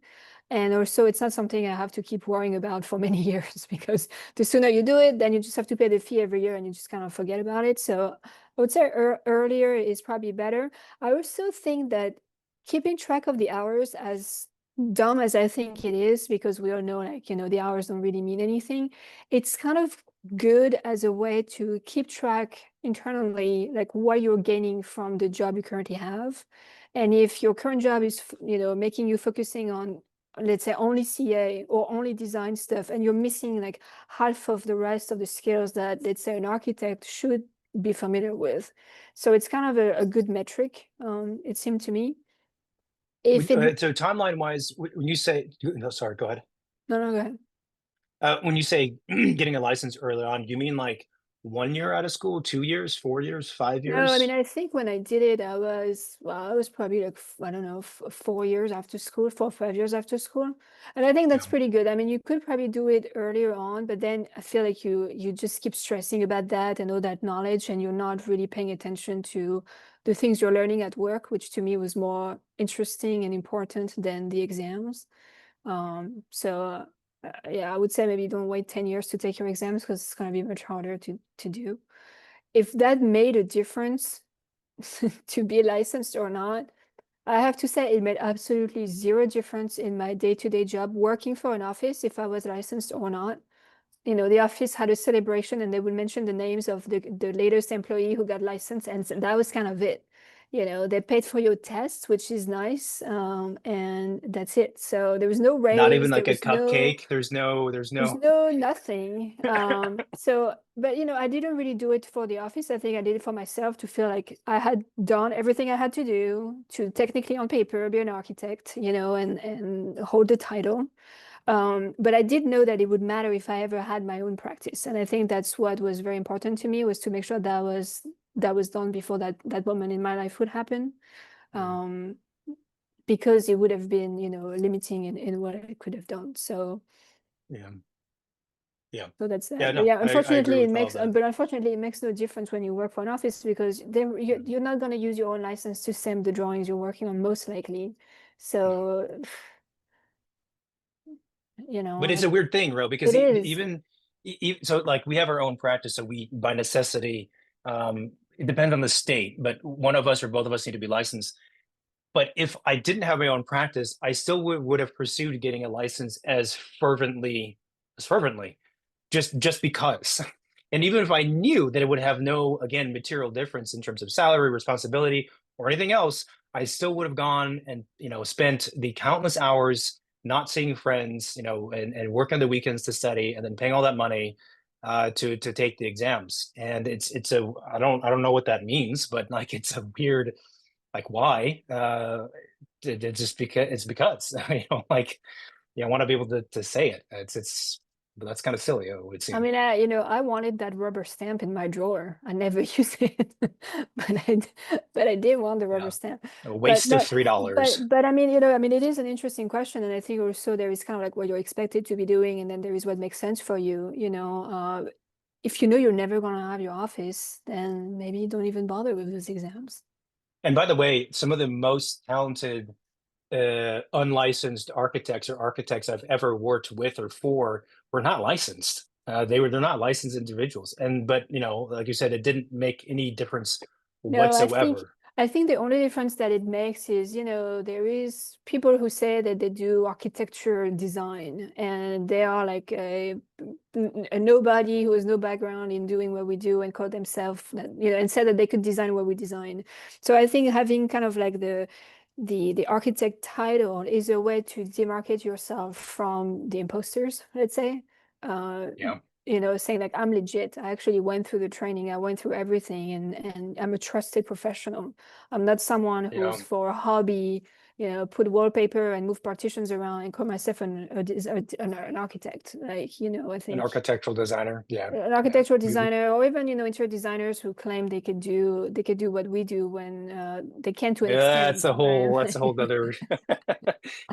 And also, it's not something I have to keep worrying about for many years, because the sooner you do it, then you just have to pay the fee every year and you just kind of forget about it. So I would say earlier is probably better. I also think that keeping track of the hours, as dumb as I think it is, because we all know, like, the hours don't really mean anything, it's kind of good as a way to keep track internally, like what you're gaining from the job you currently have. And if your current job is, making you focusing on, let's say, only CA or only design stuff, and you're missing like half of the rest of the skills that, let's say, an architect should be familiar with. So it's kind of a good metric, it seemed to me. So timeline wise, when you say, no, sorry, go ahead. No, go ahead. When you say getting a license early on, do you mean like 1 year out of school, 2 years, 4 years, 5 years? No, I mean, I think when I did it, I was probably like, I don't know, 4 years after school, 4 or 5 years after school. And I think that's pretty good. I mean, you could probably do it earlier on, but then I feel like you just keep stressing about that and all that knowledge, and you're not really paying attention to the things you're learning at work, which to me was more interesting and important than the exams. Yeah, I would say maybe don't wait 10 years to take your exams, because it's going to be much harder to do. If that made a difference to be licensed or not, I have to say it made absolutely zero difference in my day-to-day job working for an office if I was licensed or not. The office had a celebration and they would mention the names of the latest employee who got licensed, and that was kind of it. They paid for your tests, which is nice, and that's it. So there was no Not even raise, there like a was no cupcake. There's no nothing. But I didn't really do it for the office. I think I did it for myself to feel like I had done everything I had to do to technically on paper be an architect, and hold the title. But I did know that it would matter if I ever had my own practice. And I think that's what was very important to me, was to make sure that was done before that moment in my life would happen. Because it would have been, limiting in what I could have done. So Yeah. Yeah. so that's that. Yeah, But no, yeah, I agree unfortunately with all that. but unfortunately it makes no difference when you work for an office, because then you're not going to use your own license to stamp the drawings you're working on, most likely. So But it's a weird thing, Ro, because it is. so like we have our own practice, so we by necessity, it depends on the state, but one of us or both of us need to be licensed. But if I didn't have my own practice, I still would have pursued getting a license as fervently, just because. And even if I knew that it would have no, again, material difference in terms of salary, responsibility, or anything else, I still would have gone and spent the countless hours not seeing friends, and working the weekends to study, and then paying all that money to take the exams. And I don't know what that means, but like it's a weird, like, why? It's just because like, I want to be able to say it. But that's kind of silly, it would I seem. mean, I wanted that rubber stamp in my drawer. I never use it, but I did want the rubber Yeah, stamp. a But waste of but $3. but I mean, it is an interesting question, and I think also there is kind of like what you're expected to be doing, and then there is what makes sense for you. If you know you're never gonna have your office, then maybe don't even bother with those exams. And by the way, some of the most talented unlicensed architects or architects I've ever worked with or for were not licensed. They're not licensed individuals. But like you said, it didn't make any difference No, I think whatsoever. I think the only difference that it makes is, there is people who say that they do architecture design, and they are like a nobody who has no background in doing what we do, and call themselves that, and said that they could design what we design. So I think having kind of like the architect title is a way to demarcate yourself from the imposters, let's say. Uh, Yeah. Saying like, I'm legit. I actually went through the training. I went through everything, and I'm a trusted professional. I'm not someone Yeah. who's for a hobby, put wallpaper and move partitions around and call myself an architect. Like, I An think architectural designer. Yeah. an Yeah. architectural designer, or even, interior designers who claim they could do what we do when they can to an That's extent, a whole right? that's a whole other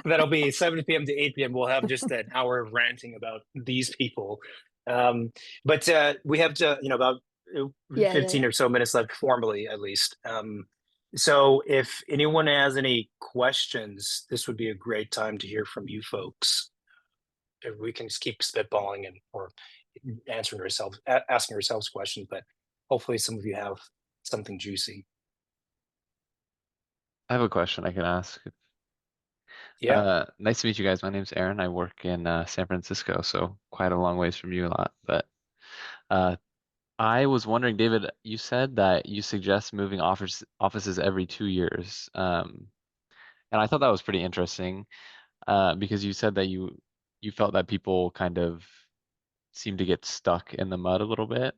that'll be 7 p.m. to 8 p.m. We'll have just an hour of ranting about these people. But we have to, about Yeah, 15 yeah. or so minutes left, formally at least. So if anyone has any questions, this would be a great time to hear from you folks. If we can just keep spitballing or asking ourselves questions, but hopefully some of you have something juicy. I have a question I can ask. Yeah. Nice to meet you guys. My name's Aaron. I work in San Francisco, so quite a long ways from you a lot. But uh, I was wondering, David, you said that you suggest moving offices every 2 years. And I thought that was pretty interesting because you said that you felt that people kind of seem to get stuck in the mud a little bit.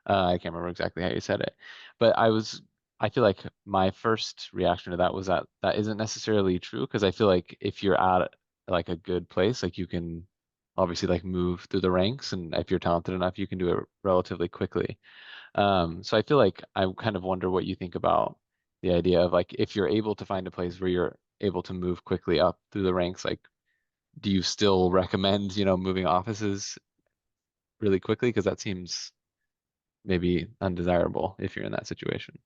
I can't remember exactly how you said it, but I feel like my first reaction to that was that that isn't necessarily true because I feel like if you're at like a good place, like you can obviously like move through the ranks, and if you're talented enough, you can do it relatively quickly. So I feel like I kind of wonder what you think about the idea of like if you're able to find a place where you're able to move quickly up through the ranks, like do you still recommend, moving offices really quickly? Because that seems maybe undesirable if you're in that situation.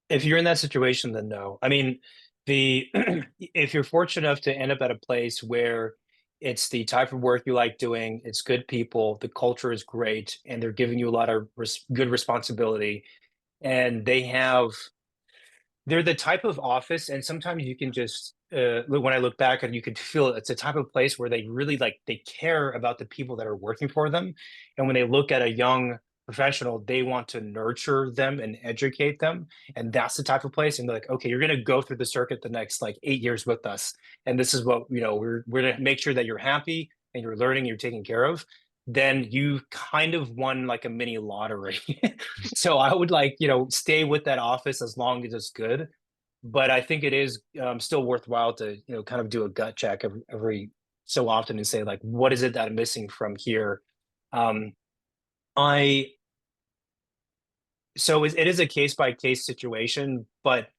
If you're in that situation, then no. I mean, the if you're fortunate enough to end up at a place where it's the type of work you like doing, it's good people, the culture is great, and they're giving you a lot of good responsibility, and they have they're the type of office, and sometimes you can just when I look back and you could feel it's a type of place where they really like they care about the people that are working for them, and when they look at a young professional, they want to nurture them and educate them, and that's the type of place. And they're like, okay, you're going to go through the circuit the next like 8 years with us, and this is what we're going to make sure that you're happy and you're learning, you're taken care of. Then you kind of won like a mini lottery. So I would like, stay with that office as long as it's good. But I think it is still worthwhile to, kind of do a gut check every so often and say, like, what is it that I'm missing from here? Um, I, so it is a case by case situation, but,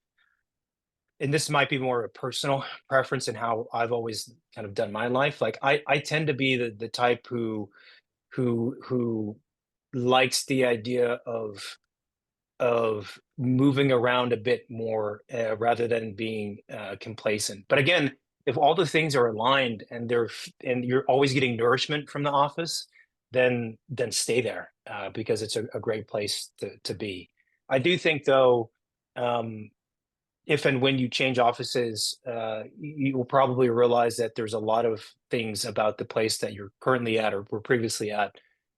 and this might be more of a personal preference in how I've always kind of done my life. Like I tend to be the type who likes the idea of moving around a bit more rather than being complacent. But again, if all the things are aligned and and you're always getting nourishment from the office, then stay there because it's a great place to be. I do think though, if and when you change offices, you will probably realize that there's a lot of things about the place that you're currently at or were previously at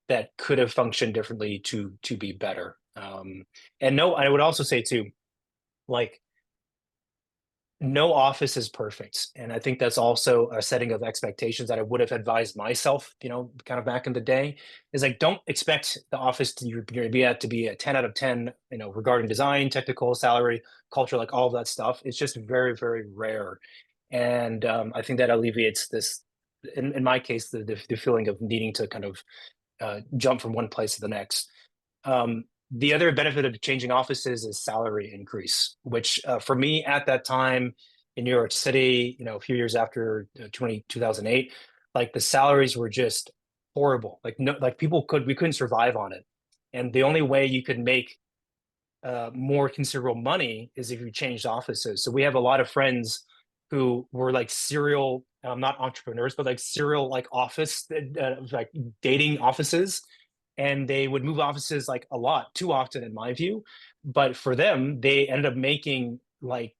that could have functioned differently to be better. And no, I would also say too, like no office is perfect. And I think that's also a setting of expectations that I would have advised myself, kind of back in the day, is like, don't expect the office you're going to be at to be a 10 out of 10, regarding design, technical, salary, culture, like all of that stuff. It's just very, very rare. And I think that alleviates this, in my case, the feeling of needing to kind of jump from one place to the next. The other benefit of changing offices is salary increase, which for me at that time in New York City, a few years after 2008, like the salaries were just horrible. Like no, like we couldn't survive on it. And the only way you could make more considerable money is if you changed offices. So we have a lot of friends who were like serial, not entrepreneurs, but like serial like office, like dating offices, and they would move offices like a lot, too often in my view. But for them, they ended up making like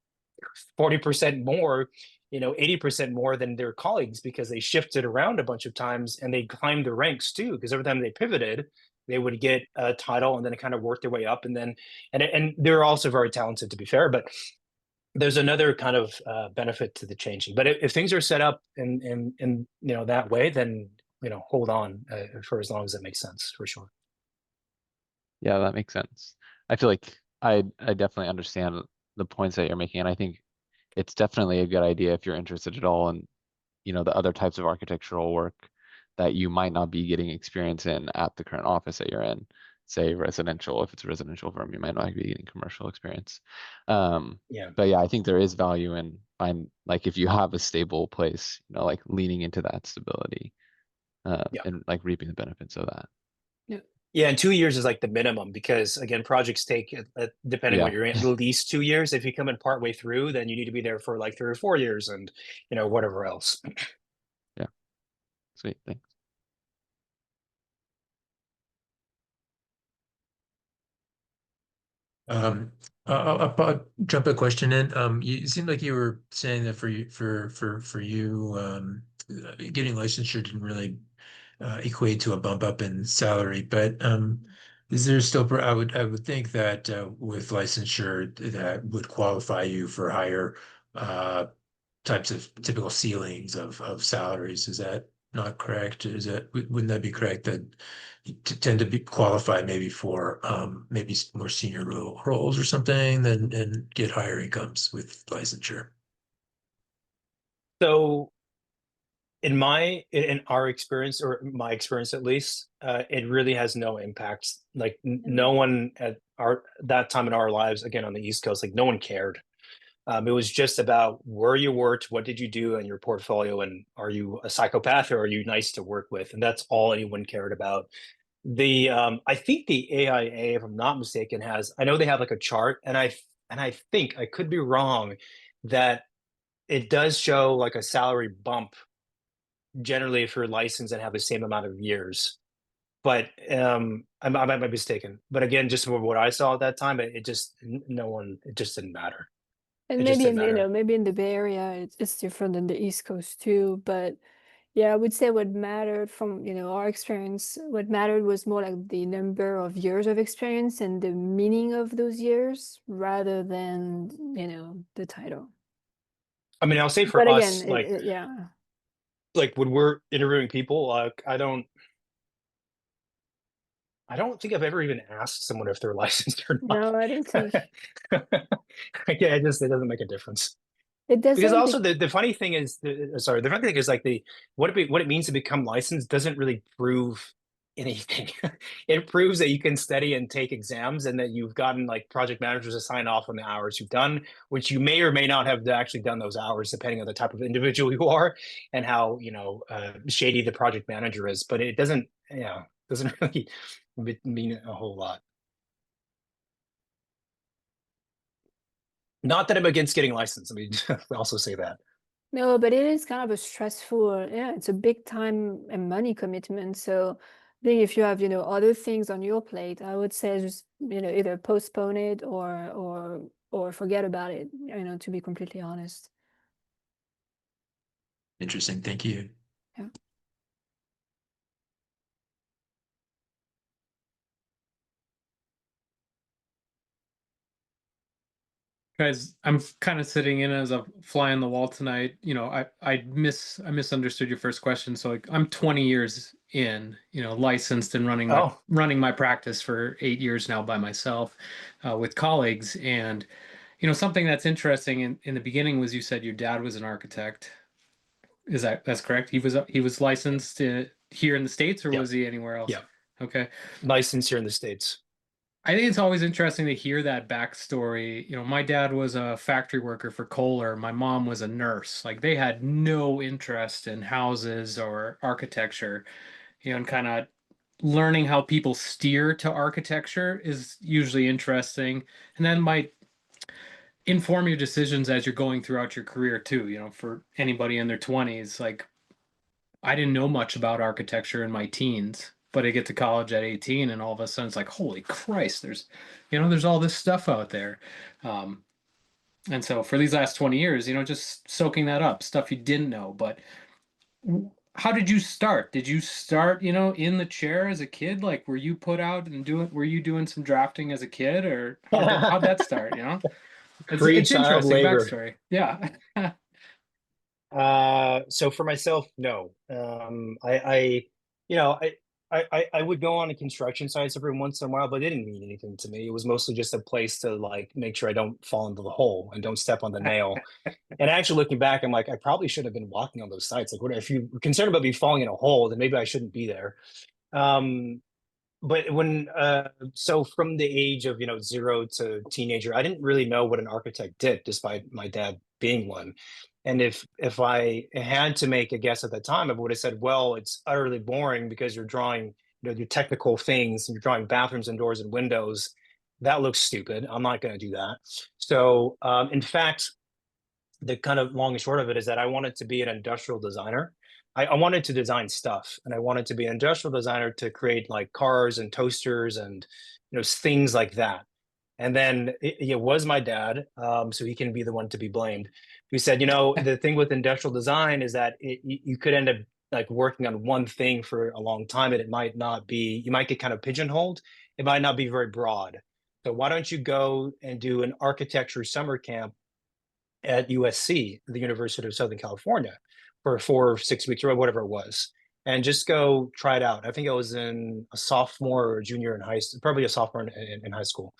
40% more, 80% more than their colleagues because they shifted around a bunch of times and they climbed the ranks too. Because every time they pivoted, they would get a title and then kind of work their way up. And then, and they're also very talented to be fair, but there's another kind of benefit to the changing. But if things are set up in that way, then hold on for as long as it makes sense, for sure. Yeah, that makes sense. I feel like I definitely understand the points that you're making, and I think it's definitely a good idea if you're interested at all in, the other types of architectural work that you might not be getting experience in at the current office that you're in. Say residential, if it's a residential firm, you might not be getting commercial experience. Yeah. But yeah, I think there is value in like if you have a stable place, like leaning into that stability, Yeah. and like reaping the benefits of that. Yeah, and 2 years is like the minimum because again, projects take depending Yeah. what you're in, at least 2 years. If you come in partway through, then you need to be there for like 3 or 4 years, and whatever else. Yeah. Sweet. Thanks. I'll jump a question in. It seemed like you were saying that for you, getting licensure didn't really equate to a bump up in salary, but is there still? I would think that with licensure that would qualify you for higher types of typical ceilings of salaries. Is that not correct? Wouldn't that be correct that you tend to be qualified maybe for maybe more senior roles or something and get higher incomes with licensure? So in our experience, or my experience at least, it really has no impact. Like no one at that time in our lives, again on the East Coast, like no one cared. It was just about where you worked, what did you do in your portfolio, and are you a psychopath or are you nice to work with? And that's all anyone cared about. I think the AIA, if I'm not mistaken, I know they have like a chart, and I think I could be wrong, that it does show like a salary bump generally if you're licensed and have the same amount of years. But I might be mistaken. But again, just from what I saw at that time, it just didn't matter. And It just maybe didn't in, you matter. know, maybe in the Bay Area, it's different than the East Coast too. But yeah, I would say what mattered from, our experience, what mattered was more like the number of years of experience and the meaning of those years rather than, the title. I mean, I'll say for But again, us, like yeah. when we're interviewing people, like I don't think I've ever even asked someone if they're licensed or not. No, I don't think Yeah, it doesn't make a difference. it Because doesn't. also the funny thing is, the funny thing is like what it means to become licensed doesn't really prove anything. It proves that you can study and take exams and that you've gotten like project managers to sign off on the hours you've done, which you may or may not have actually done those hours depending on the type of individual you are and how, shady the project manager is. But it doesn't really mean a whole lot. Not that I'm against getting licensed. I mean, I also say that. No, but it is kind of a stressful, yeah, it's a big time and money commitment. So I think if you have, other things on your plate, I would say just, either postpone it or forget about it, to be completely honest. Interesting. Thank you. Yeah. Guys, I'm kind of sitting in as a fly on the wall tonight. I misunderstood your first question. So like I'm 20 years in, licensed and Oh, running my practice for 8 years now by myself, with colleagues. And something that's interesting in the beginning was you said your dad was an architect. That's correct? He was licensed here in the States, or yeah, was he anywhere else? yeah. Okay. Licensed here in the States. I think it's always interesting to hear that backstory. My dad was a factory worker for Kohler. My mom was a nurse. Like they had no interest in houses or architecture, and kind of learning how people steer to architecture is usually interesting. And then might inform your decisions as you're going throughout your career too. For anybody in their 20s, like I didn't know much about architecture in my teens, but I get to college at 18 and all of a sudden it's like, holy Christ, there's all this stuff out there. Um, and so for these last 20 years, just soaking that up, stuff you didn't know. But how did you start? Did you start, in the chair as a kid? Like, were you put out and were you doing some drafting as a kid, or how'd that start? Free It's child interesting labor. backstory. Yeah. So for myself, no. You know, I would go on a construction sites every once in a while, but it didn't mean anything to me. It was mostly just a place to like make sure I don't fall into the hole and don't step on the nail. And actually looking back, I'm like, I probably should have been walking on those sites. Like, what if you're concerned about me falling in a hole, then maybe I shouldn't be there. Um, but so from the age of 0 to teenager, I didn't really know what an architect did, despite my dad being one. And if I had to make a guess at the time, I would have said, well, it's utterly boring because you're drawing your technical things and you're drawing bathrooms and doors and windows. That looks stupid. I'm not going to do that. So in fact, the kind of long and short of it is that I wanted to be an industrial designer. I wanted to design stuff, and I wanted to be an industrial designer to create like cars and toasters and things like that. And then it was my dad, so he can be the one to be blamed. Who said, the thing with industrial design is that you could end up like working on one thing for a long time, and it might not be. You might get kind of pigeonholed. It might not be very broad. So why don't you go and do an architecture summer camp at USC, the University of Southern California, for 4 or 6 weeks or whatever it was, and just go try it out. I think I was in a sophomore or a junior in high school, probably a sophomore in high school.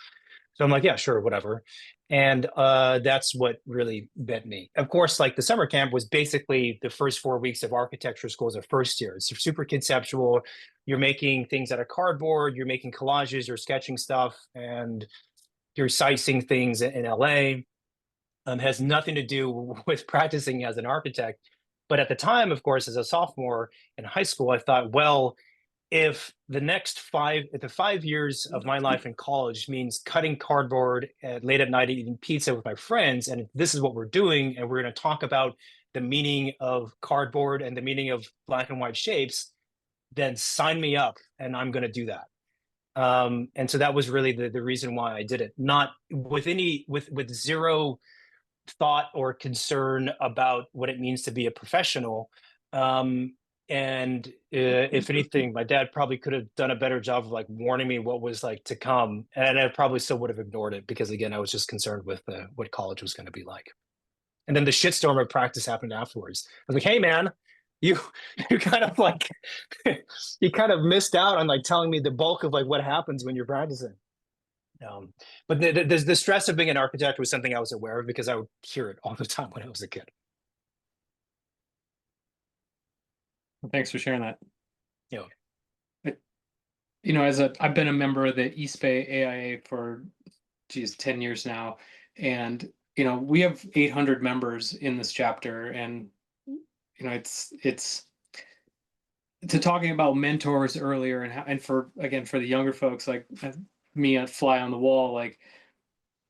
So I'm like, yeah, sure, whatever. And that's what really bit me. Of course, like the summer camp was basically the first 4 weeks of architecture school as a first year. It's super conceptual. You're making things out of cardboard, you're making collages, you're sketching stuff, and you're sightseeing things in LA. Has nothing to do with practicing as an architect. But at the time, of course, as a sophomore in high school, I thought, well, if the 5 years of my life in college means cutting cardboard late at night, eating pizza with my friends, and this is what we're doing, and we're going to talk about the meaning of cardboard and the meaning of black and white shapes, then sign me up, and I'm going to do that. And so that was really the reason why I did it. Not with with zero thought or concern about what it means to be a professional. And if anything, my dad probably could have done a better job of like warning me what was like to come, and I probably still would have ignored it because again, I was just concerned with what college was going to be like. And then the shitstorm of practice happened afterwards. I was like, hey man, you you kind of like you kind of missed out on like telling me the bulk of like what happens when you're practicing. But the stress of being an architect was something I was aware of because I would hear it all the time when I was a kid. Thanks for sharing that. Yeah. You know, I've been a member of the East Bay AIA for 10 years now, and you know, we have 800 members in this chapter, and you know, it's to talking about mentors earlier, and for again for the younger folks like me, a fly on the wall, like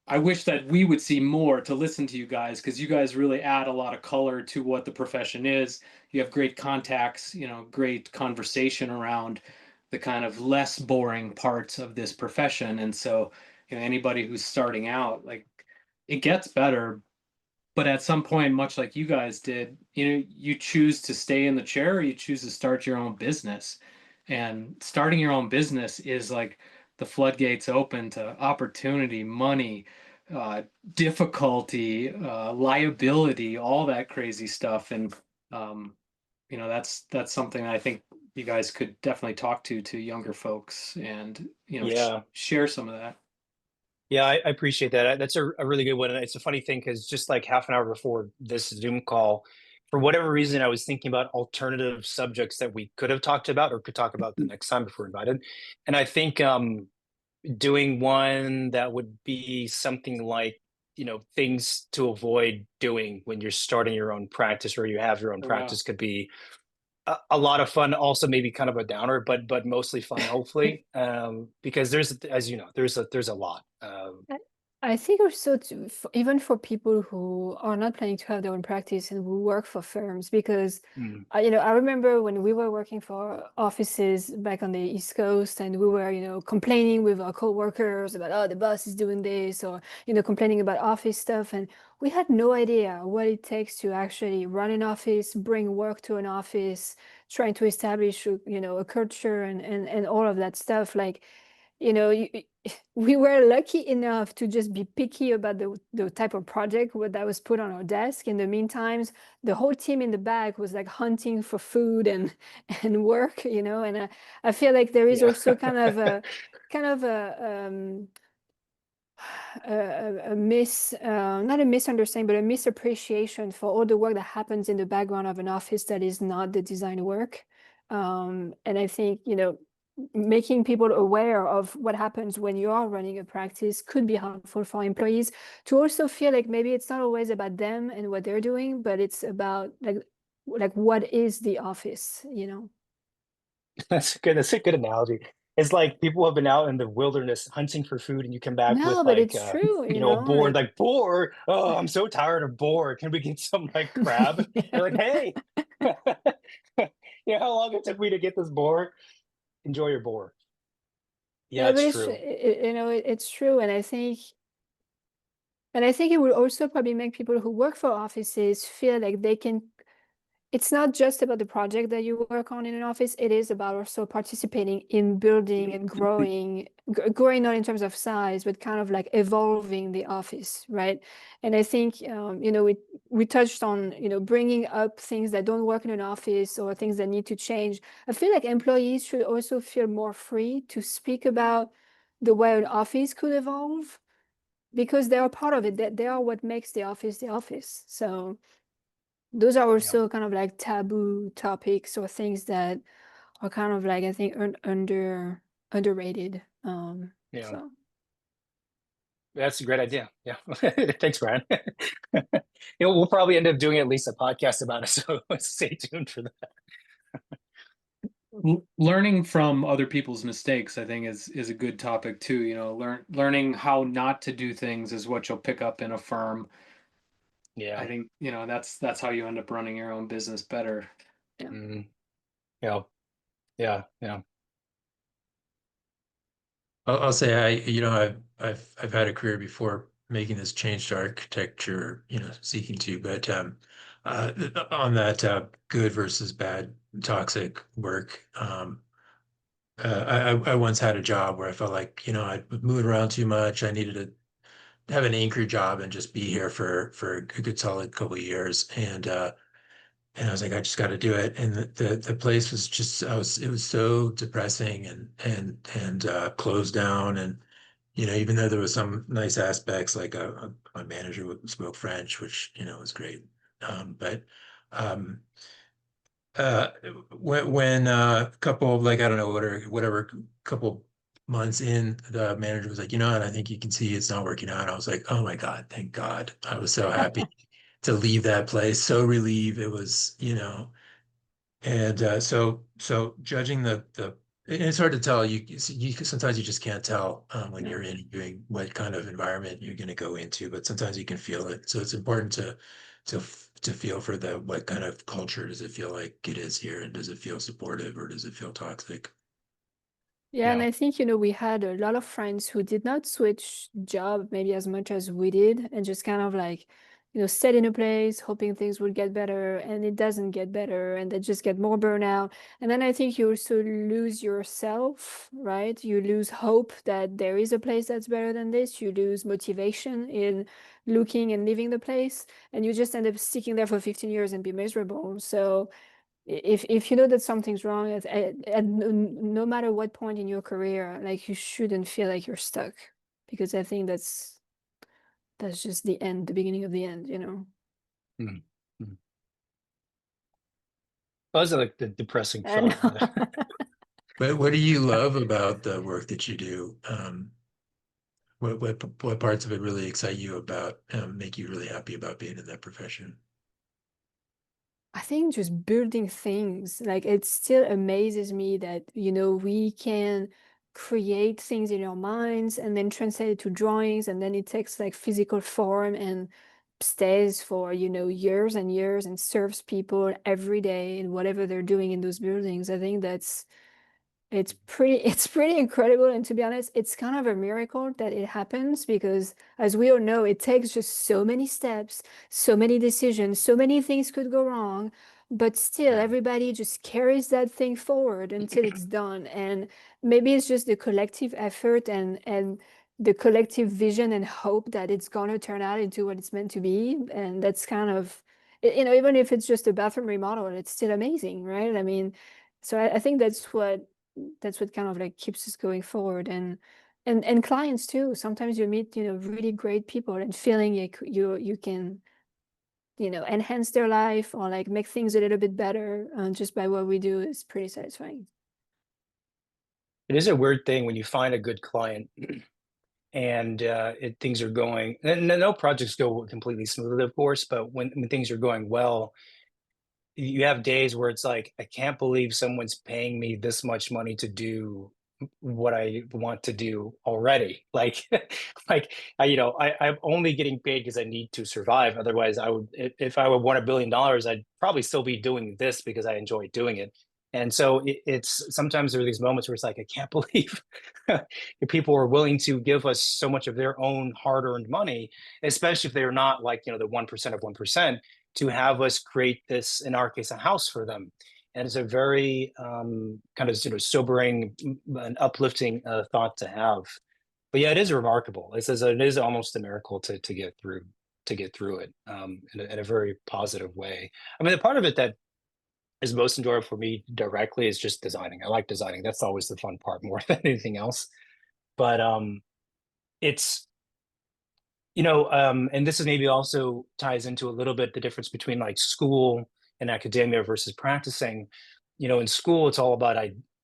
I wish that we would see more to listen to you guys, because you guys really add a lot of color to what the profession is. You have great contacts, you know, great conversation around the kind of less boring parts of this profession. And so, you know, anybody who's starting out, like it gets better, but at some point, much like you guys did, you know, you choose to stay in the chair or you choose to start your own business. And starting your own business is like the floodgates open to opportunity, money, uh, difficulty, liability, all that crazy stuff. And you know, that's something I think you guys could definitely talk to younger folks, and you know, Yeah. share some of that. Yeah, I appreciate that. That's a really good one. And it's a funny thing because just like half an hour before this Zoom call, for whatever reason, I was thinking about alternative subjects that we could have talked about or could talk about the next time if we're invited. And I think doing one that would be something like, you know, things to avoid doing when you're starting your own practice or you have your own Oh, wow. practice could be a lot of fun, also maybe kind of a downer, but mostly fun, hopefully. Because there's, as you know, there's a lot. I think also even for people who are not planning to have their own practice and who work for firms, because you know, I remember when we were working for offices back on the East Coast, and we were, you know, complaining with our coworkers about, oh, the boss is doing this, or you know, complaining about office stuff, and we had no idea what it takes to actually run an office, bring work to an office, trying to establish, you know, a culture and all of that stuff. Like, you know, we were lucky enough to just be picky about the type of project that was put on our desk. In the meantime, the whole team in the back was like hunting for food and work, you know. And I feel like there is also kind of a not a misunderstanding, but a misappreciation for all the work that happens in the background of an office that is not the design work. And I think, you know, making people aware of what happens when you are running a practice could be helpful for employees to also feel like maybe it's not always about them and what they're doing, but it's about like what is the office, you know? That's good. That's a good analogy. It's like people have been out in the wilderness hunting for food, and you come back with No, but like, it's true, you you know, a know, boar. like Like boar. Oh, I'm so tired of boar. Can we get some like crab? You're like, hey, you know how long it took me to get this boar? Enjoy your boar. Yeah, yeah, but it's it's true. you know, it's true, and I think it will also probably make people who work for offices feel like they can. It's not just about the project that you work on in an office. It is about also participating in building and growing, growing not in terms of size, but kind of like evolving the office, right? And I think, you know, we touched on, you know, bringing up things that don't work in an office or things that need to change. I feel like employees should also feel more free to speak about the way an office could evolve, because they are part of it. That they are what makes the office the office. So those are Yeah. also kind of like taboo topics or things that are kind of like, I think, underrated. Yeah. So That's a great idea. Yeah. Thanks, Brian. You know, we'll probably end up doing at least a podcast about it. So stay tuned for that. Learning from other people's mistakes, I think, is a good topic too. You know, learning how not to do things is what you'll pick up in a firm. Yeah. I think, you know, that's how you end up running your own business better. Mm. Yeah. Yeah. Yeah. I'll say you know, I've had a career before making this change to architecture, seeking to, but on that good versus bad toxic work, I once had a job where I felt like, I was moving around too much. I needed to have an anchor job and just be here for a good solid couple of years. And I was like, I just got to do it. And the place was just, it was so depressing and closed down. And, even though there was some nice aspects, like my manager spoke French, which, was great. But um, uh, when a couple of, like, I don't know, whatever, couple months in, the manager was like, and I think you can see it's not working out. I was like, oh my God, thank God. I was so happy to leave that place, so relieved. It was, and so judging and it's hard to tell. You sometimes you just can't tell when you're interviewing what kind of environment you're going to go into, but sometimes you can feel it. So it's important to feel for what kind of culture does it feel like it is here, and does it feel supportive or does it feel toxic? Yeah, and Yeah. I think, we had a lot of friends who did not switch job maybe as much as we did, and just kind of like, stayed in a place hoping things would get better, and it doesn't get better, and they just get more burnout. And then I think you also lose yourself, right? You lose hope that there is a place that's better than this. You lose motivation in looking and leaving the place, and you just end up sticking there for 15 years and be miserable. So if you know that something's wrong at no matter what point in your career, like, you shouldn't feel like you're stuck, because I think that's just the beginning of the end. Mhm. Mhm. Those are like the depressing And thought. But what do you love about the work that you do? What parts of it really excite you about, make you really happy about being in that profession? I think just building things, like, it still amazes me that, we can create things in our minds and then translate it to drawings, and then it takes like physical form and stays for, years and years, and serves people every day in whatever they're doing in those buildings. I think it's pretty incredible. And to be honest, it's kind of a miracle that it happens, because as we all know, it takes just so many steps, so many decisions, so many things could go wrong, but still Yeah. everybody just carries that thing forward until it's done. And maybe it's just the collective effort and the collective vision and hope that it's gonna turn out into what it's meant to be. And that's kind of, even if it's just a bathroom remodel, it's still amazing, right? I mean, so I think that's what kind of like keeps us going forward. And clients too, sometimes you meet, really great people, and feeling like you can, enhance their life, or like make things a little bit better, just by what we do, is pretty satisfying. It is a weird thing when you find a good client and things are going, and no projects go completely smoothly, of course, but when things are going well, you have days where it's like, I can't believe someone's paying me this much money to do what I want to do already. Like, like I'm only getting paid because I need to survive. Otherwise, I would, if I would won $1 billion, I'd probably still be doing this because I enjoy doing it. And so it's sometimes there are these moments where it's like, I can't believe people are willing to give us so much of their own hard-earned money, especially if they're not like, the 1% of 1%, to have us create this, in our case, a house for them. And it's a very kind of sobering and uplifting thought to have. But yeah, it is remarkable. It is almost a miracle to get through it in a very positive way. I mean, the part of it that is most enjoyable for me directly is just designing. I like designing. That's always the fun part more than anything else. But it's and this is maybe also ties into a little bit the difference between like school and academia versus practicing. In school, it's all about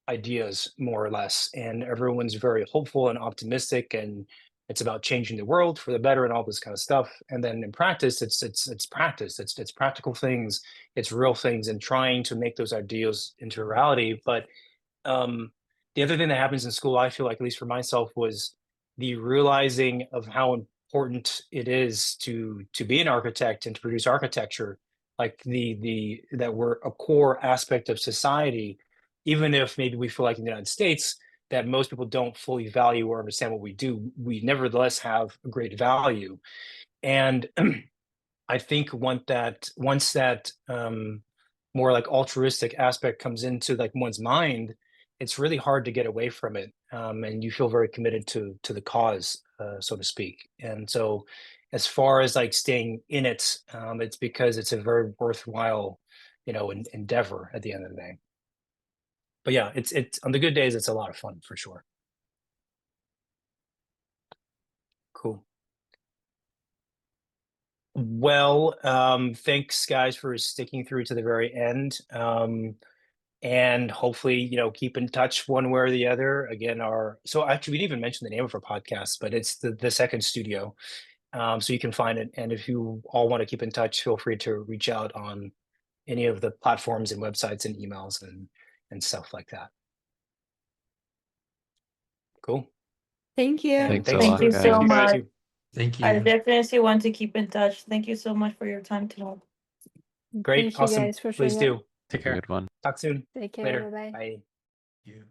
ideas, more or less, and everyone's very hopeful and optimistic, and it's about changing the world for the better and all this kind of stuff. And then in practice, it's practice, it's practical things, it's real things, and trying to make those ideas into reality. But um, the other thing that happens in school, I feel like, at least for myself, was the realizing of how important it is to be an architect and to produce architecture, like the that we're a core aspect of society, even if maybe we feel like in the United States that most people don't fully value or understand what we do, we nevertheless have a great value. And I think once that more like altruistic aspect comes into like one's mind, it's really hard to get away from it, and you feel very committed to the cause, so to speak. And so, as far as like staying in it, it's because it's a very worthwhile, endeavor at the end of the day. But yeah, it's on the good days, it's a lot of fun for sure. Cool. Well, thanks guys for sticking through to the very end. And hopefully, keep in touch one way or the other. Again, so actually we didn't even mention the name of our podcast, but it's the Second Studio. So you can find it. And if you all want to keep in touch, feel free to reach out on any of the platforms and websites and emails and stuff like that. Cool. Thank you. And Thanks a thanks lot, for- you guys. so thank you guys. much. Thank I you. definitely want to keep in touch. Thank you so much for your time today. Great. Thank you Awesome. guys for Please showing up. do. Take Have a care. good one. Talk soon. Take care. Later. Bye-bye. Bye. You.